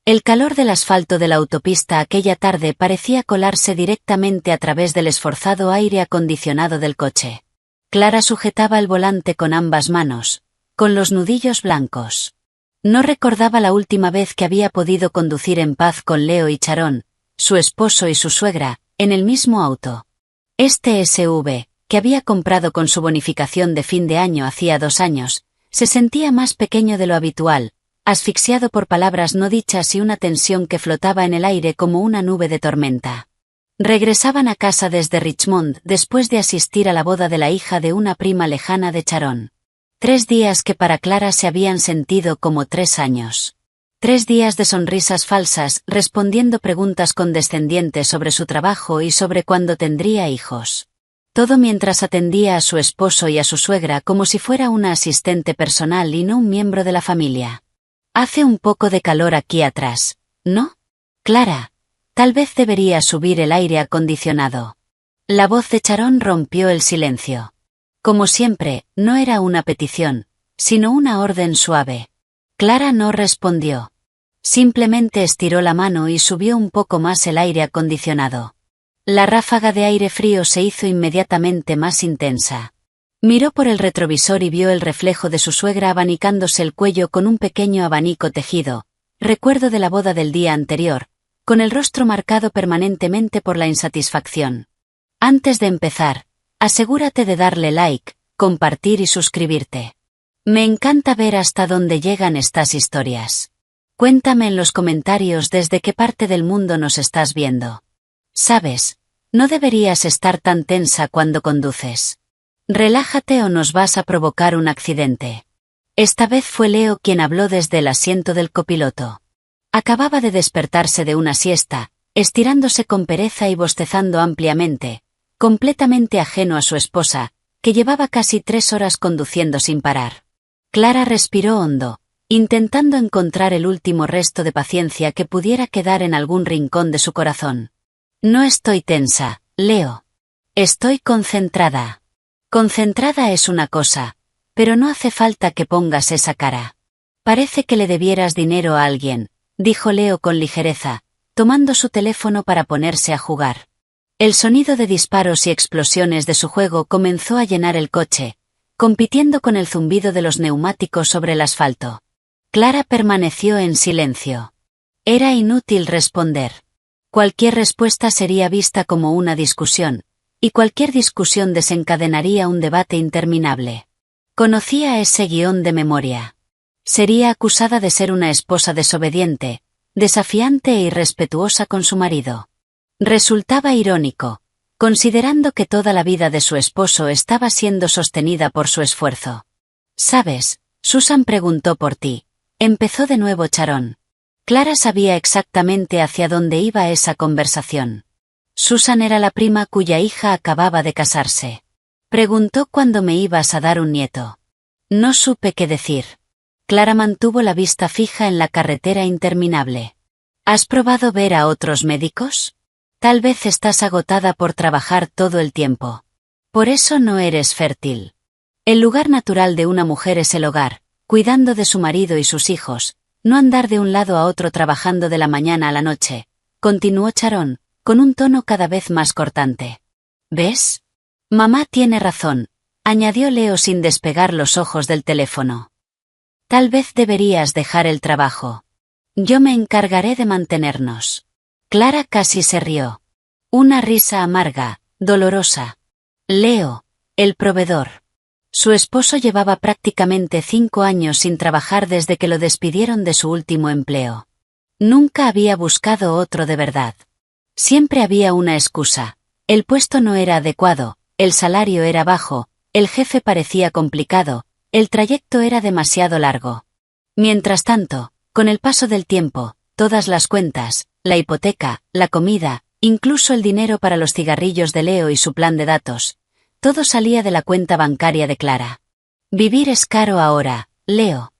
El calor del asfalto de la autopista aquella tarde parecía colarse directamente a través del esforzado aire acondicionado del coche. Clara sujetaba el volante con ambas manos, con los nudillos blancos. No recordaba la última vez que había podido conducir en paz con Leo y Charón, su esposo y su suegra, en el mismo auto. Este SUV, que había comprado con su bonificación de fin de año hacía 2 años, se sentía más pequeño de lo habitual, asfixiado por palabras no dichas y una tensión que flotaba en el aire como una nube de tormenta. Regresaban a casa desde Richmond después de asistir a la boda de la hija de una prima lejana de Charón. 3 días que para Clara se habían sentido como 3 años. 3 días de sonrisas falsas, respondiendo preguntas condescendientes sobre su trabajo y sobre cuándo tendría hijos. Todo mientras atendía a su esposo y a su suegra como si fuera una asistente personal y no un miembro de la familia. Hace un poco de calor aquí atrás, ¿no? Clara, tal vez debería subir el aire acondicionado. La voz de Charón rompió el silencio. Como siempre, no era una petición, sino una orden suave. Clara no respondió. Simplemente estiró la mano y subió un poco más el aire acondicionado. La ráfaga de aire frío se hizo inmediatamente más intensa. Miró por el retrovisor y vio el reflejo de su suegra abanicándose el cuello con un pequeño abanico tejido, recuerdo de la boda del día anterior, con el rostro marcado permanentemente por la insatisfacción. Antes de empezar, asegúrate de darle like, compartir y suscribirte. Me encanta ver hasta dónde llegan estas historias. Cuéntame en los comentarios desde qué parte del mundo nos estás viendo. Sabes, no deberías estar tan tensa cuando conduces. Relájate o nos vas a provocar un accidente. Esta vez fue Leo quien habló desde el asiento del copiloto. Acababa de despertarse de una siesta, estirándose con pereza y bostezando ampliamente, completamente ajeno a su esposa, que llevaba casi 3 horas conduciendo sin parar. Clara respiró hondo, intentando encontrar el último resto de paciencia que pudiera quedar en algún rincón de su corazón. No estoy tensa, Leo. Estoy concentrada. Concentrada es una cosa, pero no hace falta que pongas esa cara. Parece que le debieras dinero a alguien, dijo Leo con ligereza, tomando su teléfono para ponerse a jugar. El sonido de disparos y explosiones de su juego comenzó a llenar el coche, compitiendo con el zumbido de los neumáticos sobre el asfalto. Clara permaneció en silencio. Era inútil responder. Cualquier respuesta sería vista como una discusión, y cualquier discusión desencadenaría un debate interminable. Conocía ese guión de memoria. Sería acusada de ser una esposa desobediente, desafiante e irrespetuosa con su marido. Resultaba irónico, considerando que toda la vida de su esposo estaba siendo sostenida por su esfuerzo. «¿Sabes? Susan preguntó por ti», empezó de nuevo Charón. Clara sabía exactamente hacia dónde iba esa conversación. Susan era la prima cuya hija acababa de casarse. Preguntó cuándo me ibas a dar un nieto. No supe qué decir. Clara mantuvo la vista fija en la carretera interminable. ¿Has probado ver a otros médicos? Tal vez estás agotada por trabajar todo el tiempo. Por eso no eres fértil. El lugar natural de una mujer es el hogar, cuidando de su marido y sus hijos, no andar de un lado a otro trabajando de la mañana a la noche, continuó Charón, con un tono cada vez más cortante. ¿Ves? Mamá tiene razón, añadió Leo sin despegar los ojos del teléfono. Tal vez deberías dejar el trabajo. Yo me encargaré de mantenernos. Clara casi se rió. Una risa amarga, dolorosa. Leo, el proveedor. Su esposo llevaba prácticamente 5 años sin trabajar desde que lo despidieron de su último empleo. Nunca había buscado otro de verdad. Siempre había una excusa. El puesto no era adecuado, el salario era bajo, el jefe parecía complicado, el trayecto era demasiado largo. Mientras tanto, con el paso del tiempo, todas las cuentas, la hipoteca, la comida, incluso el dinero para los cigarrillos de Leo y su plan de datos, todo salía de la cuenta bancaria de Clara. Vivir es caro ahora, Leo.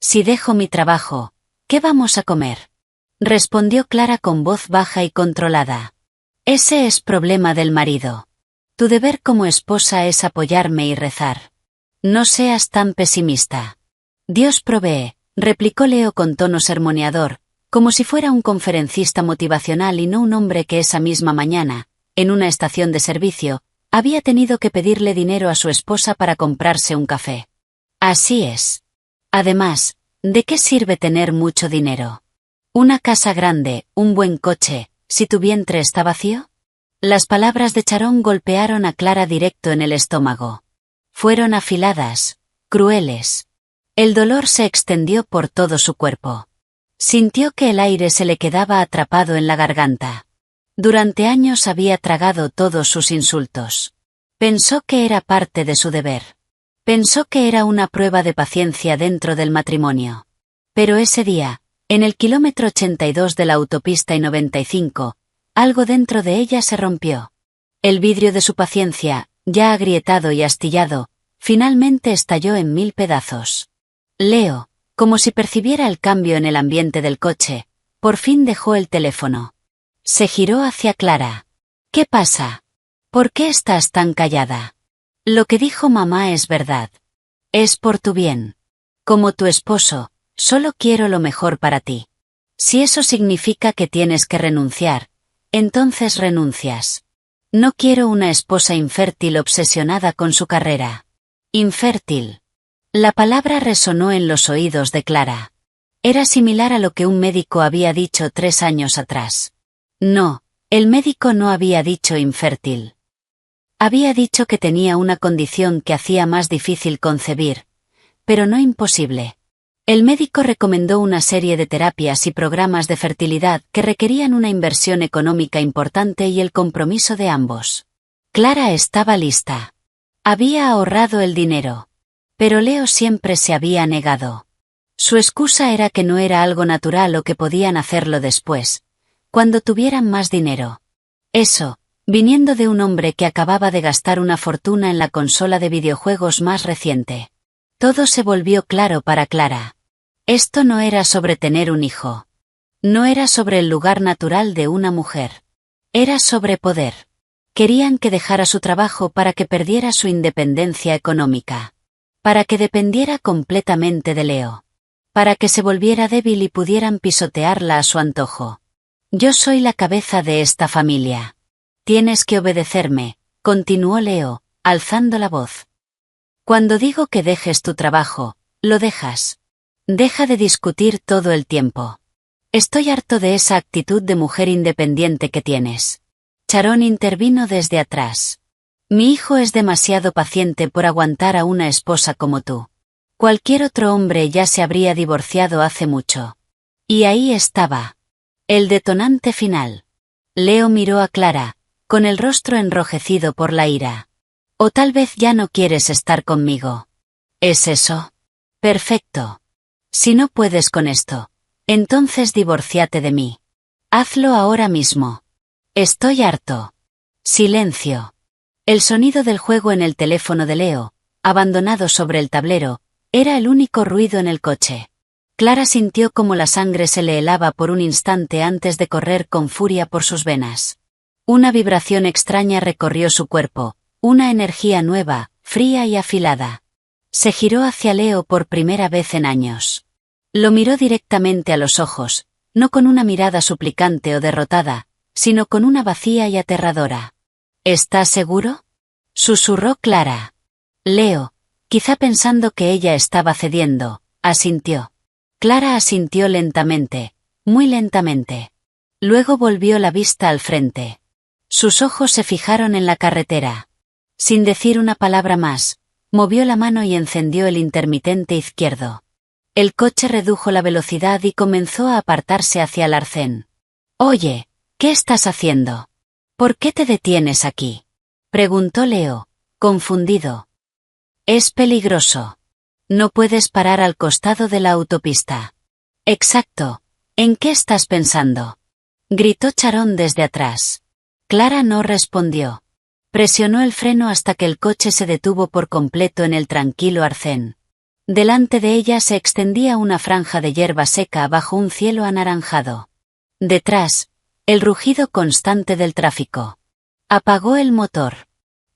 Si dejo mi trabajo, ¿qué vamos a comer? Respondió Clara con voz baja y controlada. Ese es problema del marido. Tu deber como esposa es apoyarme y rezar. No seas tan pesimista. Dios provee, replicó Leo con tono sermoneador, como si fuera un conferencista motivacional y no un hombre que esa misma mañana, en una estación de servicio, había tenido que pedirle dinero a su esposa para comprarse un café. Así es. Además, ¿de qué sirve tener mucho dinero? Una casa grande, un buen coche, si tu vientre está vacío. Las palabras de Sharon golpearon a Clara directo en el estómago. Fueron afiladas, crueles. El dolor se extendió por todo su cuerpo. Sintió que el aire se le quedaba atrapado en la garganta. Durante años había tragado todos sus insultos. Pensó que era parte de su deber. Pensó que era una prueba de paciencia dentro del matrimonio. Pero ese día, en el kilómetro 82 de la autopista I-95, algo dentro de ella se rompió. El vidrio de su paciencia, ya agrietado y astillado, finalmente estalló en 1000 pedazos. Leo, como si percibiera el cambio en el ambiente del coche, por fin dejó el teléfono. Se giró hacia Clara. ¿Qué pasa? ¿Por qué estás tan callada? Lo que dijo mamá es verdad. Es por tu bien. Como tu esposo, solo quiero lo mejor para ti. Si eso significa que tienes que renunciar, entonces renuncias. No quiero una esposa infértil obsesionada con su carrera. Infértil. La palabra resonó en los oídos de Clara. Era similar a lo que un médico había dicho 3 años atrás. No, el médico no había dicho infértil. Había dicho que tenía una condición que hacía más difícil concebir, pero no imposible. El médico recomendó una serie de terapias y programas de fertilidad que requerían una inversión económica importante y el compromiso de ambos. Clara estaba lista. Había ahorrado el dinero. Pero Leo siempre se había negado. Su excusa era que no era algo natural o que podían hacerlo después, cuando tuvieran más dinero. Eso, viniendo de un hombre que acababa de gastar una fortuna en la consola de videojuegos más reciente. Todo se volvió claro para Clara. Esto no era sobre tener un hijo. No era sobre el lugar natural de una mujer. Era sobre poder. Querían que dejara su trabajo para que perdiera su independencia económica. Para que dependiera completamente de Leo. Para que se volviera débil y pudieran pisotearla a su antojo. Yo soy la cabeza de esta familia. Tienes que obedecerme, continuó Leo, alzando la voz. Cuando digo que dejes tu trabajo, lo dejas. Deja de discutir todo el tiempo. Estoy harto de esa actitud de mujer independiente que tienes. Sharon intervino desde atrás. Mi hijo es demasiado paciente por aguantar a una esposa como tú. Cualquier otro hombre ya se habría divorciado hace mucho. Y ahí estaba. El detonante final. Leo miró a Clara, con el rostro enrojecido por la ira. O tal vez ya no quieres estar conmigo. ¿Es eso? Perfecto. Si no puedes con esto, entonces divórciate de mí. Hazlo ahora mismo. Estoy harto. Silencio. El sonido del juego en el teléfono de Leo, abandonado sobre el tablero, era el único ruido en el coche. Clara sintió como la sangre se le helaba por un instante antes de correr con furia por sus venas. Una vibración extraña recorrió su cuerpo, una energía nueva, fría y afilada. Se giró hacia Leo por primera vez en años. Lo miró directamente a los ojos, no con una mirada suplicante o derrotada, sino con una vacía y aterradora. ¿Estás seguro? Susurró Clara. Leo, quizá pensando que ella estaba cediendo, asintió. Clara asintió lentamente, muy lentamente. Luego volvió la vista al frente. Sus ojos se fijaron en la carretera. Sin decir una palabra más, movió la mano y encendió el intermitente izquierdo. El coche redujo la velocidad y comenzó a apartarse hacia el arcén. Oye, ¿qué estás haciendo? ¿Por qué te detienes aquí? Preguntó Leo, confundido. Es peligroso. No puedes parar al costado de la autopista. Exacto. ¿En qué estás pensando? Gritó Sharon desde atrás. Clara no respondió. Presionó el freno hasta que el coche se detuvo por completo en el tranquilo arcén. Delante de ella se extendía una franja de hierba seca bajo un cielo anaranjado. Detrás, el rugido constante del tráfico. Apagó el motor.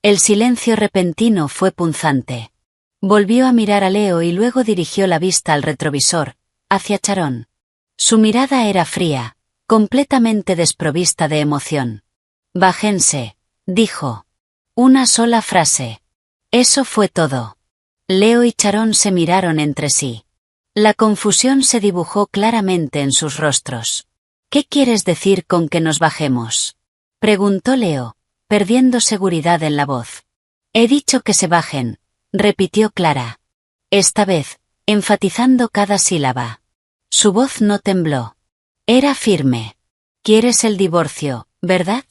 El silencio repentino fue punzante. Volvió a mirar a Leo y luego dirigió la vista al retrovisor, hacia Sharon. Su mirada era fría, completamente desprovista de emoción. Bájense, dijo. Una sola frase. Eso fue todo. Leo y Sharon se miraron entre sí. La confusión se dibujó claramente en sus rostros. ¿Qué quieres decir con que nos bajemos?, preguntó Leo, perdiendo seguridad en la voz. He dicho que se bajen, repitió Clara. Esta vez, enfatizando cada sílaba. Su voz no tembló. Era firme. ¿Quieres el divorcio, verdad?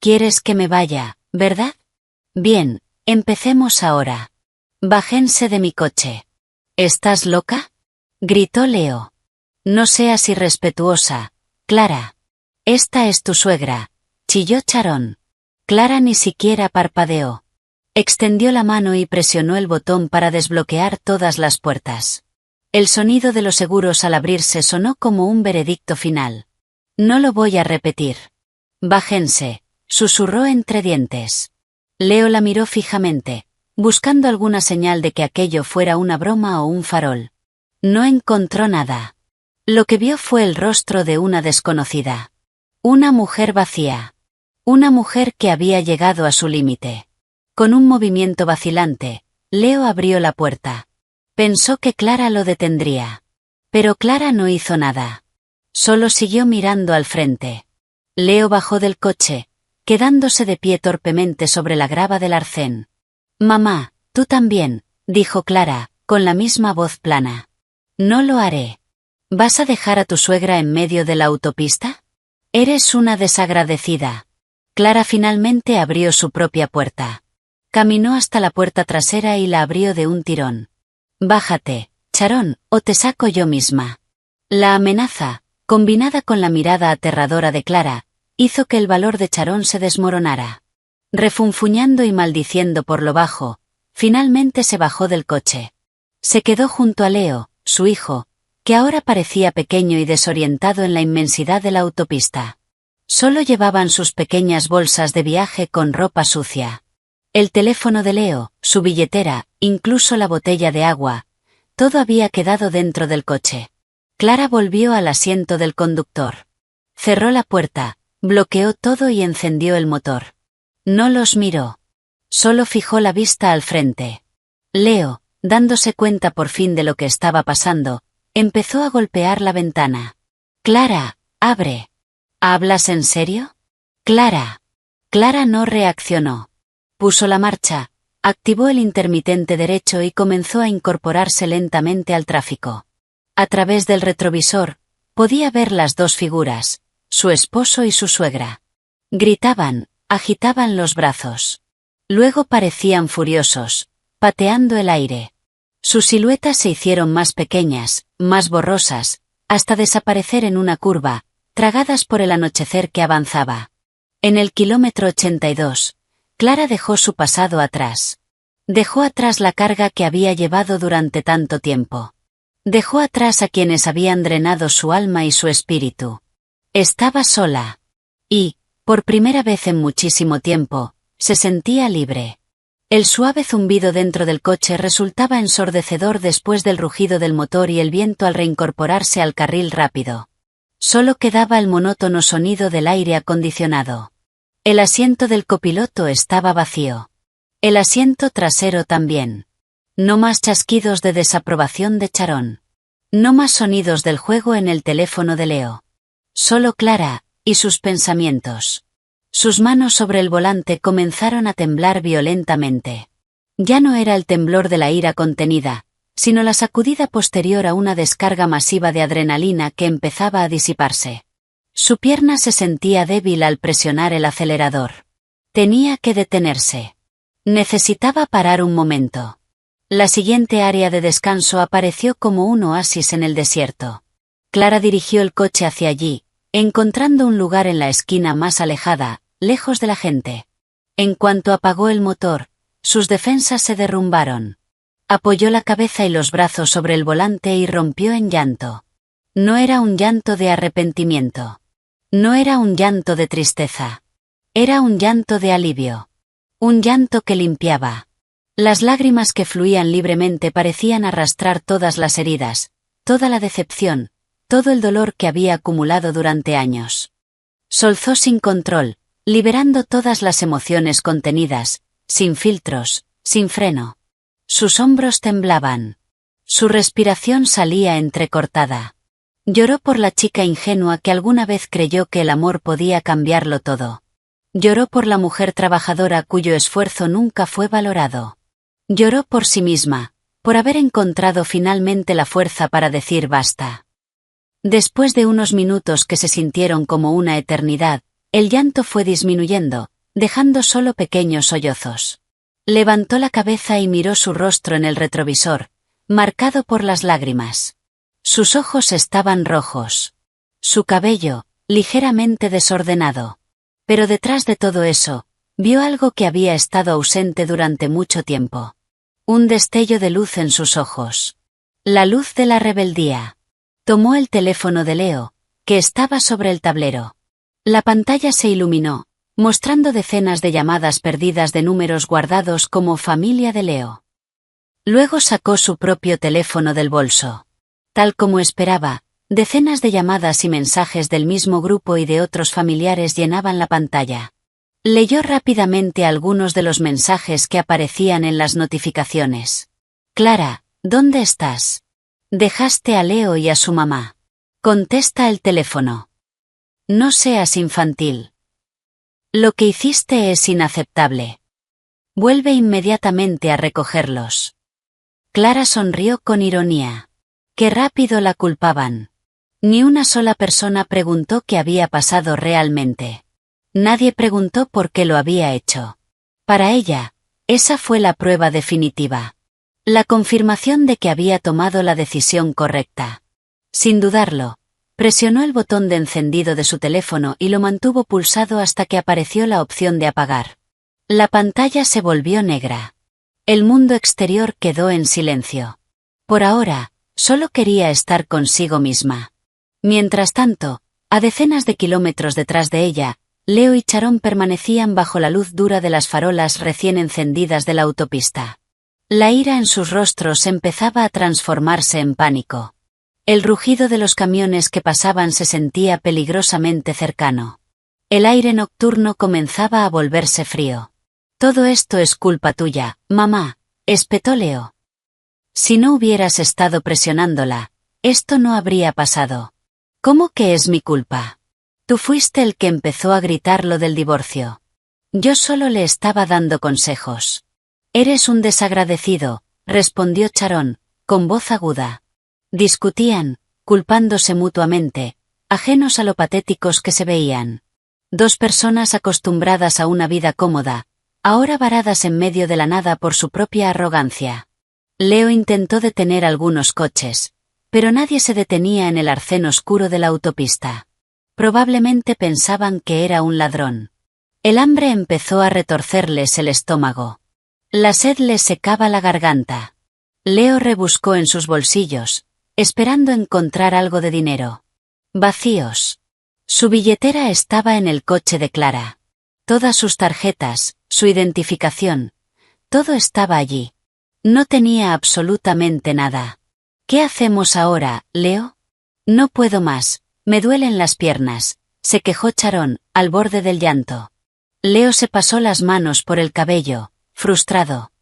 ¿Quieres que me vaya, verdad? Bien, empecemos ahora. Bájense de mi coche. ¿Estás loca?, gritó Leo. No seas irrespetuosa, Clara. Esta es tu suegra, chilló Sharon. Clara ni siquiera parpadeó. Extendió la mano y presionó el botón para desbloquear todas las puertas. El sonido de los seguros al abrirse sonó como un veredicto final. No lo voy a repetir. Bájense, susurró entre dientes. Leo la miró fijamente, buscando alguna señal de que aquello fuera una broma o un farol. No encontró nada. Lo que vio fue el rostro de una desconocida. Una mujer vacía. Una mujer que había llegado a su límite. Con un movimiento vacilante, Leo abrió la puerta. Pensó que Clara lo detendría. Pero Clara no hizo nada. Solo siguió mirando al frente. Leo bajó del coche, quedándose de pie torpemente sobre la grava del arcén. Mamá, tú también, dijo Clara, con la misma voz plana. No lo haré. ¿Vas a dejar a tu suegra en medio de la autopista? Eres una desagradecida. Clara finalmente abrió su propia puerta. Caminó hasta la puerta trasera y la abrió de un tirón. Bájate, Sharon, o te saco yo misma. La amenaza, combinada con la mirada aterradora de Clara, hizo que el valor de Sharon se desmoronara. Refunfuñando y maldiciendo por lo bajo, finalmente se bajó del coche. Se quedó junto a Leo, su hijo, que ahora parecía pequeño y desorientado en la inmensidad de la autopista. Solo llevaban sus pequeñas bolsas de viaje con ropa sucia. El teléfono de Leo, su billetera, incluso la botella de agua, todo había quedado dentro del coche. Clara volvió al asiento del conductor. Cerró la puerta, bloqueó todo y encendió el motor. No los miró. Solo fijó la vista al frente. Leo, dándose cuenta por fin de lo que estaba pasando, empezó a golpear la ventana. Clara, abre. ¿Hablas en serio? Clara. Clara no reaccionó. Puso la marcha, activó el intermitente derecho y comenzó a incorporarse lentamente al tráfico. A través del retrovisor, podía ver las dos figuras, su esposo y su suegra. Gritaban, agitaban los brazos. Luego parecían furiosos, pateando el aire. Sus siluetas se hicieron más pequeñas, más borrosas, hasta desaparecer en una curva, tragadas por el anochecer que avanzaba. En el kilómetro 82, Clara dejó su pasado atrás. Dejó atrás la carga que había llevado durante tanto tiempo. Dejó atrás a quienes habían drenado su alma y su espíritu. Estaba sola. Y, por primera vez en muchísimo tiempo, se sentía libre. El suave zumbido dentro del coche resultaba ensordecedor después del rugido del motor y el viento al reincorporarse al carril rápido. Solo quedaba el monótono sonido del aire acondicionado. El asiento del copiloto estaba vacío. El asiento trasero también. No más chasquidos de desaprobación de Sharon. No más sonidos del juego en el teléfono de Leo. Solo Clara, y sus pensamientos. Sus manos sobre el volante comenzaron a temblar violentamente. Ya no era el temblor de la ira contenida, sino la sacudida posterior a una descarga masiva de adrenalina que empezaba a disiparse. Su pierna se sentía débil al presionar el acelerador. Tenía que detenerse. Necesitaba parar un momento. La siguiente área de descanso apareció como un oasis en el desierto. Clara dirigió el coche hacia allí, encontrando un lugar en la esquina más alejada, lejos de la gente. En cuanto apagó el motor, sus defensas se derrumbaron. Apoyó la cabeza y los brazos sobre el volante y rompió en llanto. No era un llanto de arrepentimiento. No era un llanto de tristeza. Era un llanto de alivio. Un llanto que limpiaba. Las lágrimas que fluían libremente parecían arrastrar todas las heridas, toda la decepción, todo el dolor que había acumulado durante años. Solzó sin control, liberando todas las emociones contenidas, sin filtros, sin freno. Sus hombros temblaban. Su respiración salía entrecortada. Lloró por la chica ingenua que alguna vez creyó que el amor podía cambiarlo todo. Lloró por la mujer trabajadora cuyo esfuerzo nunca fue valorado. Lloró por sí misma, por haber encontrado finalmente la fuerza para decir basta. Después de unos minutos que se sintieron como una eternidad, el llanto fue disminuyendo, dejando solo pequeños sollozos. Levantó la cabeza y miró su rostro en el retrovisor, marcado por las lágrimas. Sus ojos estaban rojos. Su cabello, ligeramente desordenado. Pero detrás de todo eso, vio algo que había estado ausente durante mucho tiempo. Un destello de luz en sus ojos. La luz de la rebeldía. Tomó el teléfono de Leo, que estaba sobre el tablero. La pantalla se iluminó, mostrando decenas de llamadas perdidas de números guardados como familia de Leo. Luego sacó su propio teléfono del bolso. Tal como esperaba, decenas de llamadas y mensajes del mismo grupo y de otros familiares llenaban la pantalla. Leyó rápidamente algunos de los mensajes que aparecían en las notificaciones. Clara, ¿dónde estás? Dejaste a Leo y a su mamá. Contesta el teléfono. No seas infantil. Lo que hiciste es inaceptable. Vuelve inmediatamente a recogerlos. Clara sonrió con ironía. Qué rápido la culpaban. Ni una sola persona preguntó qué había pasado realmente. Nadie preguntó por qué lo había hecho. Para ella, esa fue la prueba definitiva. La confirmación de que había tomado la decisión correcta. Sin dudarlo, presionó el botón de encendido de su teléfono y lo mantuvo pulsado hasta que apareció la opción de apagar. La pantalla se volvió negra. El mundo exterior quedó en silencio. Por ahora, solo quería estar consigo misma. Mientras tanto, a decenas de kilómetros detrás de ella, Leo y Sharon permanecían bajo la luz dura de las farolas recién encendidas de la autopista. La ira en sus rostros empezaba a transformarse en pánico. El rugido de los camiones que pasaban se sentía peligrosamente cercano. El aire nocturno comenzaba a volverse frío. Todo esto es culpa tuya, mamá, espetó Leo. Si no hubieras estado presionándola, esto no habría pasado. ¿Cómo que es mi culpa? Tú fuiste el que empezó a gritar lo del divorcio. Yo solo le estaba dando consejos. Eres un desagradecido, respondió Sharon, con voz aguda. Discutían, culpándose mutuamente, ajenos a lo patéticos que se veían. Dos personas acostumbradas a una vida cómoda, ahora varadas en medio de la nada por su propia arrogancia. Leo intentó detener algunos coches, pero nadie se detenía en el arcén oscuro de la autopista. Probablemente pensaban que era un ladrón. El hambre empezó a retorcerles el estómago. La sed les secaba la garganta. Leo rebuscó en sus bolsillos, esperando encontrar algo de dinero. Vacíos. Su billetera estaba en el coche de Clara. Todas sus tarjetas, su identificación, todo estaba allí. No tenía absolutamente nada. ¿Qué hacemos ahora, Leo? No puedo más, me duelen las piernas, se quejó Sharon, al borde del llanto. Leo se pasó las manos por el cabello, frustrado.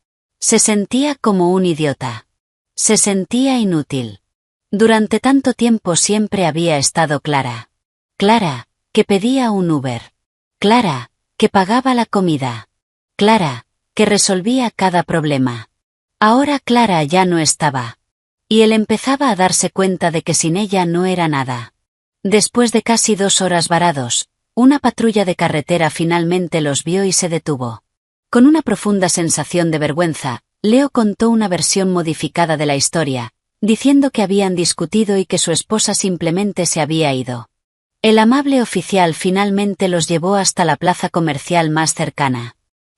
Se sentía como un idiota. Se sentía inútil. Durante tanto tiempo siempre había estado Clara. Clara, que pedía un Uber. Clara, que pagaba la comida. Clara, que resolvía cada problema. Ahora Clara ya no estaba. Y él empezaba a darse cuenta de que sin ella no era nada. Después de casi 2 horas varados, una patrulla de carretera finalmente los vio y se detuvo. Con una profunda sensación de vergüenza, Leo contó una versión modificada de la historia, diciendo que habían discutido y que su esposa simplemente se había ido. El amable oficial finalmente los llevó hasta la plaza comercial más cercana.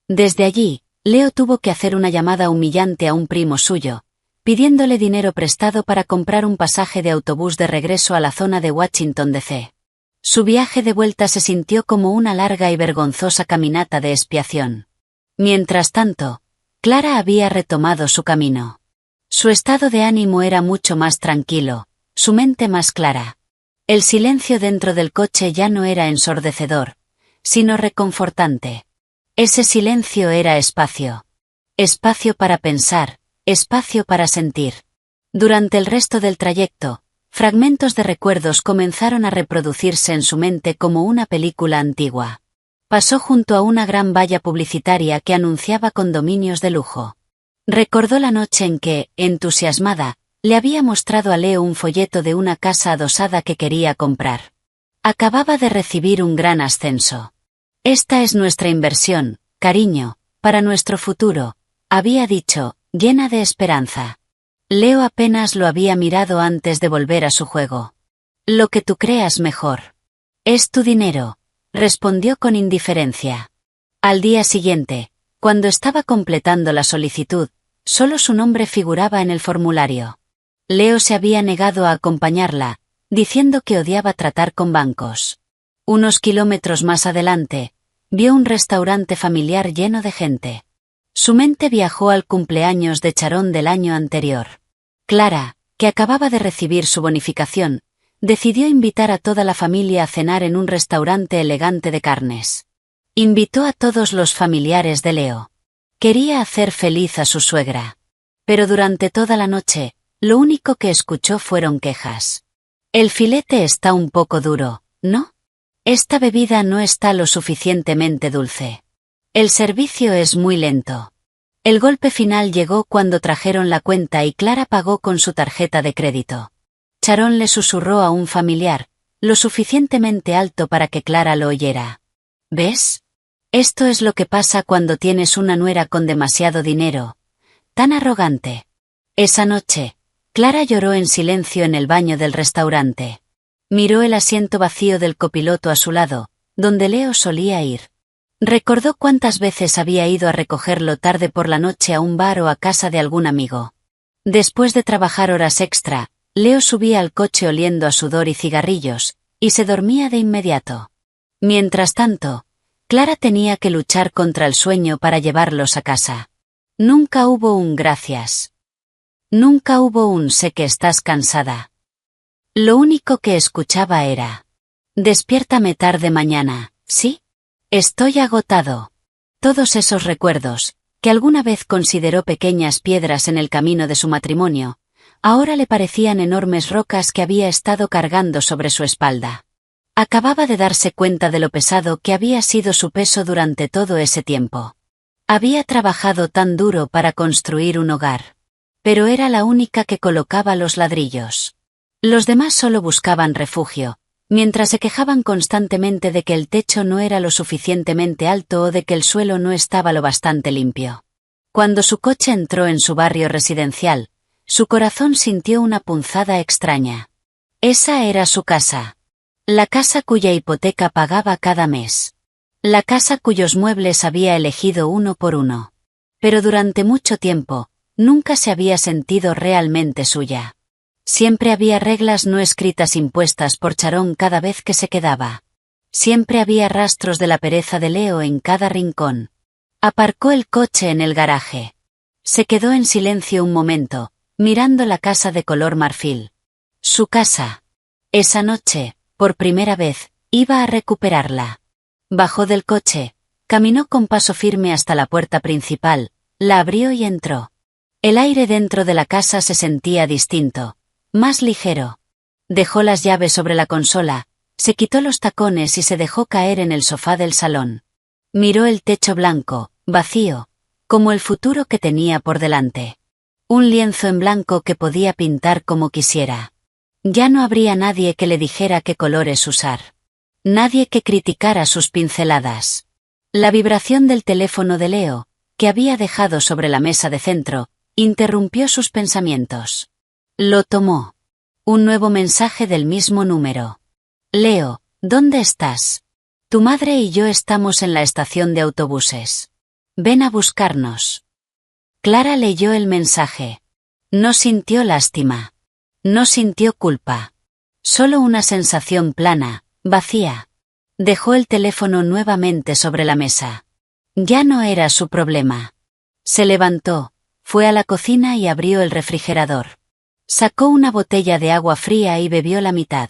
Desde allí, Leo tuvo que hacer una llamada humillante a un primo suyo, pidiéndole dinero prestado para comprar un pasaje de autobús de regreso a la zona de Washington, D.C. Su viaje de vuelta se sintió como una larga y vergonzosa caminata de expiación. Mientras tanto, Clara había retomado su camino. Su estado de ánimo era mucho más tranquilo, su mente más clara. El silencio dentro del coche ya no era ensordecedor, sino reconfortante. Ese silencio era espacio. Espacio para pensar, espacio para sentir. Durante el resto del trayecto, fragmentos de recuerdos comenzaron a reproducirse en su mente como una película antigua. Pasó junto a una gran valla publicitaria que anunciaba condominios de lujo. Recordó la noche en que, entusiasmada, le había mostrado a Leo un folleto de una casa adosada que quería comprar. Acababa de recibir un gran ascenso. Esta es nuestra inversión, cariño, para nuestro futuro, había dicho, llena de esperanza. Leo apenas lo había mirado antes de volver a su juego. Lo que tú creas mejor. Es tu dinero, respondió con indiferencia. Al día siguiente, cuando estaba completando la solicitud, solo su nombre figuraba en el formulario. Leo se había negado a acompañarla, diciendo que odiaba tratar con bancos. Unos kilómetros más adelante, vio un restaurante familiar lleno de gente. Su mente viajó al cumpleaños de Charón del año anterior. Clara, que acababa de recibir su bonificación, decidió invitar a toda la familia a cenar en un restaurante elegante de carnes. Invitó a todos los familiares de Leo. Quería hacer feliz a su suegra. Pero durante toda la noche, lo único que escuchó fueron quejas. El filete está un poco duro, ¿no? Esta bebida no está lo suficientemente dulce. El servicio es muy lento. El golpe final llegó cuando trajeron la cuenta y Clara pagó con su tarjeta de crédito. Charón le susurró a un familiar, lo suficientemente alto para que Clara lo oyera. ¿Ves? Esto es lo que pasa cuando tienes una nuera con demasiado dinero. Tan arrogante. Esa noche, Clara lloró en silencio en el baño del restaurante. Miró el asiento vacío del copiloto a su lado, donde Leo solía ir. Recordó cuántas veces había ido a recogerlo tarde por la noche a un bar o a casa de algún amigo. Después de trabajar horas extra, Leo subía al coche oliendo a sudor y cigarrillos, y se dormía de inmediato. Mientras tanto, Clara tenía que luchar contra el sueño para llevarlos a casa. Nunca hubo un gracias. Nunca hubo un sé que estás cansada. Lo único que escuchaba era: despiértame tarde mañana, ¿sí? Estoy agotado. Todos esos recuerdos, que alguna vez consideró pequeñas piedras en el camino de su matrimonio, ahora le parecían enormes rocas que había estado cargando sobre su espalda. Acababa de darse cuenta de lo pesado que había sido su peso durante todo ese tiempo. Había trabajado tan duro para construir un hogar. Pero era la única que colocaba los ladrillos. Los demás solo buscaban refugio, mientras se quejaban constantemente de que el techo no era lo suficientemente alto o de que el suelo no estaba lo bastante limpio. Cuando su coche entró en su barrio residencial, su corazón sintió una punzada extraña. Esa era su casa. La casa cuya hipoteca pagaba cada mes. La casa cuyos muebles había elegido uno por uno. Pero durante mucho tiempo, nunca se había sentido realmente suya. Siempre había reglas no escritas impuestas por Charón cada vez que se quedaba. Siempre había rastros de la pereza de Leo en cada rincón. Aparcó el coche en el garaje. Se quedó en silencio un momento, mirando la casa de color marfil. Su casa. Esa noche, por primera vez, iba a recuperarla. Bajó del coche, caminó con paso firme hasta la puerta principal, la abrió y entró. El aire dentro de la casa se sentía distinto, más ligero. Dejó las llaves sobre la consola, se quitó los tacones y se dejó caer en el sofá del salón. Miró el techo blanco, vacío, como el futuro que tenía por delante. Un lienzo en blanco que podía pintar como quisiera. Ya no habría nadie que le dijera qué colores usar. Nadie que criticara sus pinceladas. La vibración del teléfono de Leo, que había dejado sobre la mesa de centro, interrumpió sus pensamientos. Lo tomó. Un nuevo mensaje del mismo número. Leo, ¿dónde estás? Tu madre y yo estamos en la estación de autobuses. Ven a buscarnos. Clara leyó el mensaje. No sintió lástima. No sintió culpa. Solo una sensación plana, vacía. Dejó el teléfono nuevamente sobre la mesa. Ya no era su problema. Se levantó, fue a la cocina y abrió el refrigerador. Sacó una botella de agua fría y bebió la mitad.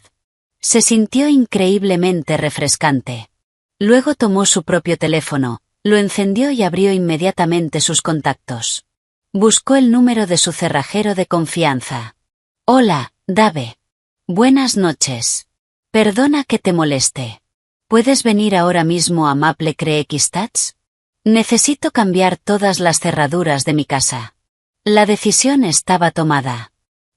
Se sintió increíblemente refrescante. Luego tomó su propio teléfono, lo encendió y abrió inmediatamente sus contactos. Buscó el número de su cerrajero de confianza. Hola, Dave. Buenas noches. Perdona que te moleste. ¿Puedes venir ahora mismo a Maple Creek Estates? Necesito cambiar todas las cerraduras de mi casa. La decisión estaba tomada.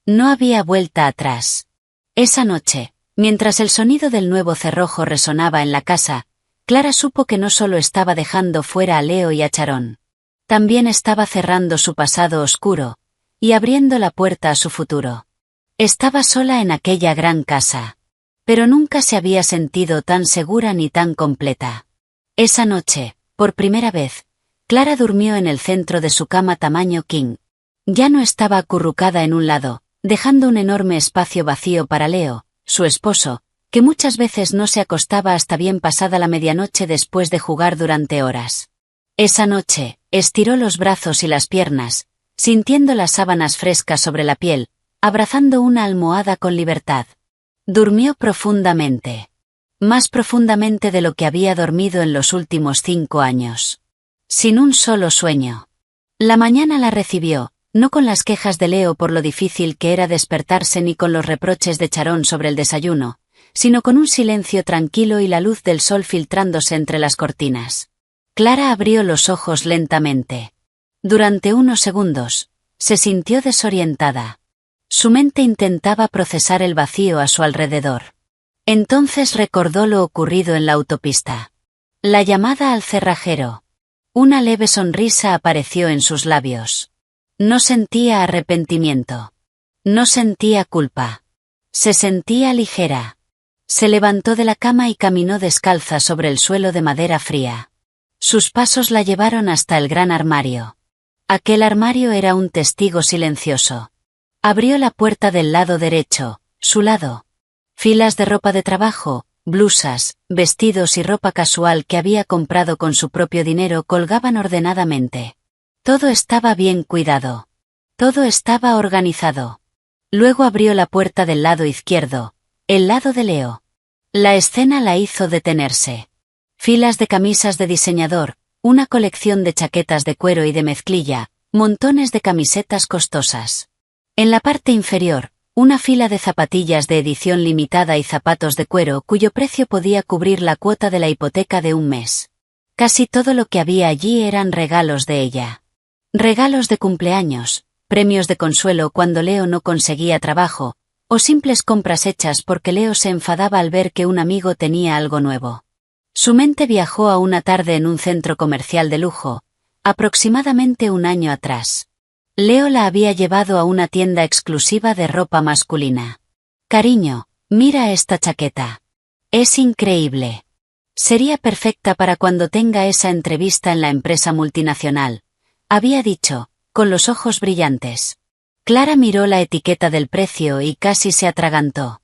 No había vuelta atrás. Esa noche, mientras el sonido del nuevo cerrojo resonaba en la casa, Clara supo que no solo estaba dejando fuera a Leo y a Sharon. También estaba cerrando su pasado oscuro y abriendo la puerta a su futuro. Estaba sola en aquella gran casa. Pero nunca se había sentido tan segura ni tan completa. Esa noche, por primera vez, Clara durmió en el centro de su cama tamaño king. Ya no estaba acurrucada en un lado, dejando un enorme espacio vacío para Leo, su esposo, que muchas veces no se acostaba hasta bien pasada la medianoche después de jugar durante horas. Esa noche, estiró los brazos y las piernas, sintiendo las sábanas frescas sobre la piel, abrazando una almohada con libertad. Durmió profundamente. Más profundamente de lo que había dormido en los últimos 5 años. Sin un solo sueño. La mañana la recibió, no con las quejas de Leo por lo difícil que era despertarse ni con los reproches de Sharon sobre el desayuno, sino con un silencio tranquilo y la luz del sol filtrándose entre las cortinas. Clara abrió los ojos lentamente. Durante unos segundos, se sintió desorientada. Su mente intentaba procesar el vacío a su alrededor. Entonces recordó lo ocurrido en la autopista. La llamada al cerrajero. Una leve sonrisa apareció en sus labios. No sentía arrepentimiento. No sentía culpa. Se sentía ligera. Se levantó de la cama y caminó descalza sobre el suelo de madera fría. Sus pasos la llevaron hasta el gran armario. Aquel armario era un testigo silencioso. Abrió la puerta del lado derecho, su lado. Filas de ropa de trabajo, blusas, vestidos y ropa casual que había comprado con su propio dinero colgaban ordenadamente. Todo estaba bien cuidado. Todo estaba organizado. Luego abrió la puerta del lado izquierdo, el lado de Leo. La escena la hizo detenerse. Filas de camisas de diseñador, una colección de chaquetas de cuero y de mezclilla, montones de camisetas costosas. En la parte inferior, una fila de zapatillas de edición limitada y zapatos de cuero cuyo precio podía cubrir la cuota de la hipoteca de un mes. Casi todo lo que había allí eran regalos de ella. Regalos de cumpleaños, premios de consuelo cuando Leo no conseguía trabajo, o simples compras hechas porque Leo se enfadaba al ver que un amigo tenía algo nuevo. Su mente viajó a una tarde en un centro comercial de lujo, aproximadamente un año atrás. Leo la había llevado a una tienda exclusiva de ropa masculina. Cariño, mira esta chaqueta. Es increíble. Sería perfecta para cuando tenga esa entrevista en la empresa multinacional, había dicho, con los ojos brillantes. Clara miró la etiqueta del precio y casi se atragantó.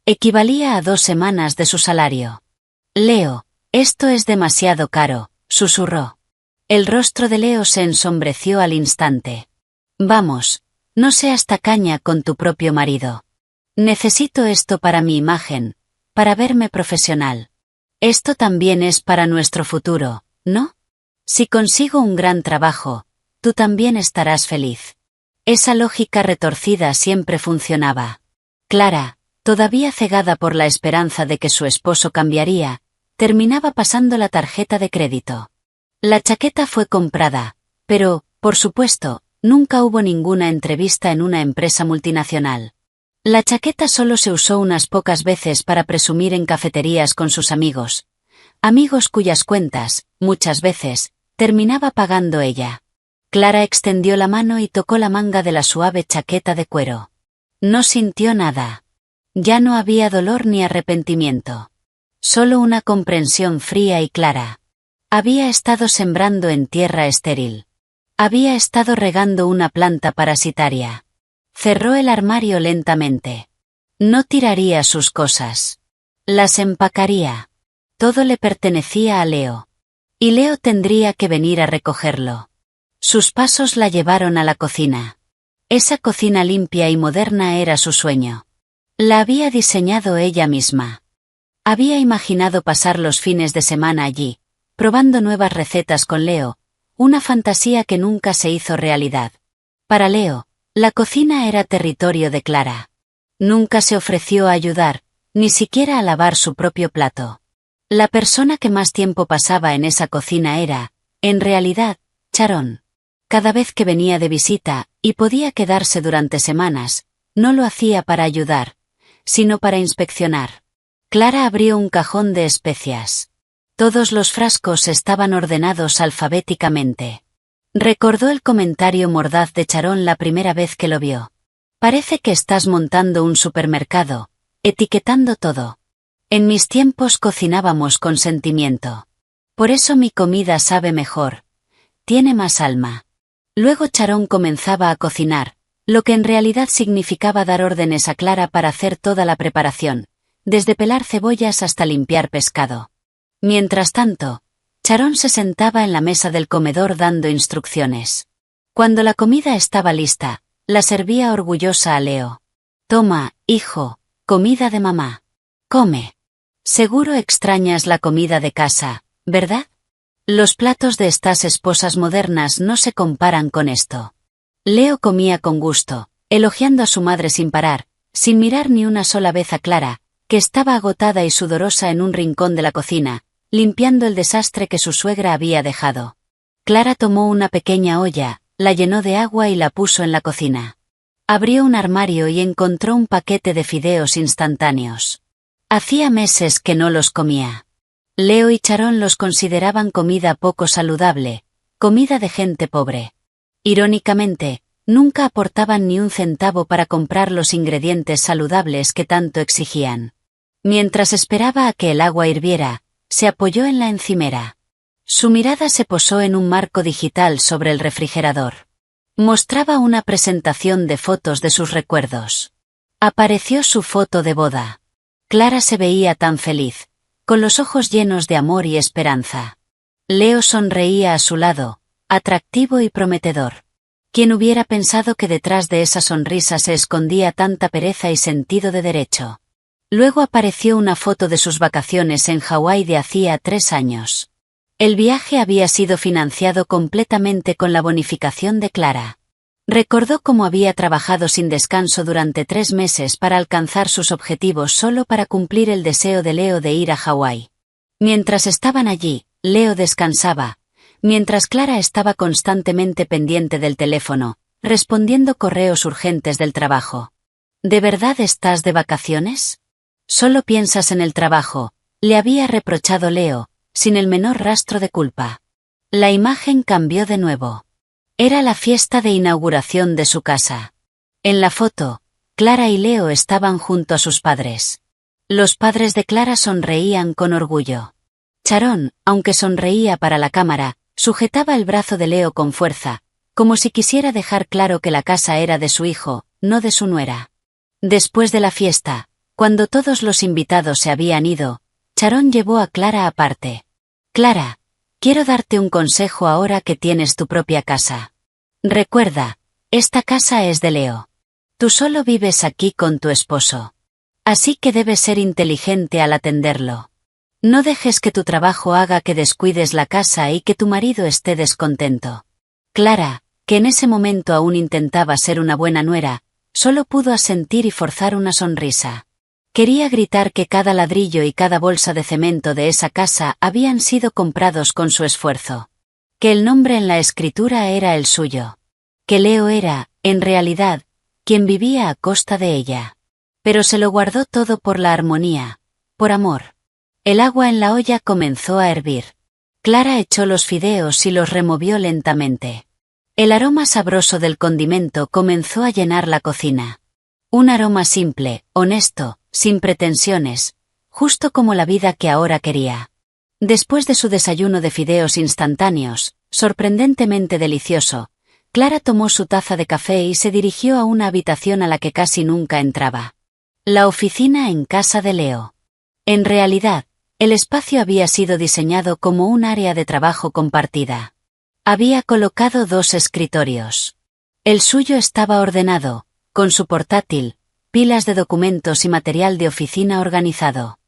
Equivalía a 2 semanas de su salario. Leo, esto es demasiado caro, susurró. El rostro de Leo se ensombreció al instante. Vamos, no seas tacaña con tu propio marido. Necesito esto para mi imagen, para verme profesional. Esto también es para nuestro futuro, ¿no? Si consigo un gran trabajo, tú también estarás feliz. Esa lógica retorcida siempre funcionaba. Clara, todavía cegada por la esperanza de que su esposo cambiaría, terminaba pasando la tarjeta de crédito. La chaqueta fue comprada, pero, por supuesto, nunca hubo ninguna entrevista en una empresa multinacional. La chaqueta solo se usó unas pocas veces para presumir en cafeterías con sus amigos. Amigos cuyas cuentas, muchas veces, terminaba pagando ella. Clara extendió la mano y tocó la manga de la suave chaqueta de cuero. No sintió nada. Ya no había dolor ni arrepentimiento. Solo una comprensión fría y clara. Había estado sembrando en tierra estéril. Había estado regando una planta parasitaria. Cerró el armario lentamente. No tiraría sus cosas. Las empacaría. Todo le pertenecía a Leo. Y Leo tendría que venir a recogerlo. Sus pasos la llevaron a la cocina. Esa cocina limpia y moderna era su sueño. La había diseñado ella misma. Había imaginado pasar los fines de semana allí, probando nuevas recetas con Leo, una fantasía que nunca se hizo realidad. Para Leo, la cocina era territorio de Clara. Nunca se ofreció a ayudar, ni siquiera a lavar su propio plato. La persona que más tiempo pasaba en esa cocina era, en realidad, Sharon. Cada vez que venía de visita, y podía quedarse durante semanas, no lo hacía para ayudar, sino para inspeccionar. Clara abrió un cajón de especias. Todos los frascos estaban ordenados alfabéticamente. Recordó el comentario mordaz de Sharon la primera vez que lo vio. Parece que estás montando un supermercado, etiquetando todo. En mis tiempos cocinábamos con sentimiento. Por eso mi comida sabe mejor. Tiene más alma. Luego Sharon comenzaba a cocinar, lo que en realidad significaba dar órdenes a Clara para hacer toda la preparación, desde pelar cebollas hasta limpiar pescado. Mientras tanto, Sharon se sentaba en la mesa del comedor dando instrucciones. Cuando la comida estaba lista, la servía orgullosa a Leo. Toma, hijo, comida de mamá. Come. Seguro extrañas la comida de casa, ¿verdad? Los platos de estas esposas modernas no se comparan con esto. Leo comía con gusto, elogiando a su madre sin parar, sin mirar ni una sola vez a Clara, que estaba agotada y sudorosa en un rincón de la cocina, limpiando el desastre que su suegra había dejado. Clara tomó una pequeña olla, la llenó de agua y la puso en la cocina. Abrió un armario y encontró un paquete de fideos instantáneos. Hacía meses que no los comía. Leo y Sharon los consideraban comida poco saludable, comida de gente pobre. Irónicamente, nunca aportaban ni un centavo para comprar los ingredientes saludables que tanto exigían. Mientras esperaba a que el agua hirviera, se apoyó en la encimera. Su mirada se posó en un marco digital sobre el refrigerador. Mostraba una presentación de fotos de sus recuerdos. Apareció su foto de boda. Clara se veía tan feliz, con los ojos llenos de amor y esperanza. Leo sonreía a su lado, atractivo y prometedor. ¿Quién hubiera pensado que detrás de esa sonrisa se escondía tanta pereza y sentido de derecho? Luego apareció una foto de sus vacaciones en Hawái de hacía 3 años. El viaje había sido financiado completamente con la bonificación de Clara. Recordó cómo había trabajado sin descanso durante 3 meses para alcanzar sus objetivos solo para cumplir el deseo de Leo de ir a Hawái. Mientras estaban allí, Leo descansaba, mientras Clara estaba constantemente pendiente del teléfono, respondiendo correos urgentes del trabajo. ¿De verdad estás de vacaciones? Solo piensas en el trabajo, le había reprochado Leo, sin el menor rastro de culpa. La imagen cambió de nuevo. Era la fiesta de inauguración de su casa. En la foto, Clara y Leo estaban junto a sus padres. Los padres de Clara sonreían con orgullo. Sharon, aunque sonreía para la cámara, sujetaba el brazo de Leo con fuerza, como si quisiera dejar claro que la casa era de su hijo, no de su nuera. Después de la fiesta, cuando todos los invitados se habían ido, Sharon llevó a Clara aparte. Clara, quiero darte un consejo ahora que tienes tu propia casa. Recuerda, esta casa es de Leo. Tú solo vives aquí con tu esposo. Así que debes ser inteligente al atenderlo. No dejes que tu trabajo haga que descuides la casa y que tu marido esté descontento. Clara, que en ese momento aún intentaba ser una buena nuera, solo pudo asentir y forzar una sonrisa. Quería gritar que cada ladrillo y cada bolsa de cemento de esa casa habían sido comprados con su esfuerzo. Que el nombre en la escritura era el suyo. Que Leo era, en realidad, quien vivía a costa de ella. Pero se lo guardó todo por la armonía, por amor. El agua en la olla comenzó a hervir. Clara echó los fideos y los removió lentamente. El aroma sabroso del condimento comenzó a llenar la cocina. Un aroma simple, honesto, sin pretensiones, justo como la vida que ahora quería. Después de su desayuno de fideos instantáneos, sorprendentemente delicioso, Clara tomó su taza de café y se dirigió a una habitación a la que casi nunca entraba. La oficina en casa de Leo. En realidad, el espacio había sido diseñado como un área de trabajo compartida. Había colocado 2 escritorios. El suyo estaba ordenado, con su portátil, pilas de documentos y material de oficina organizado.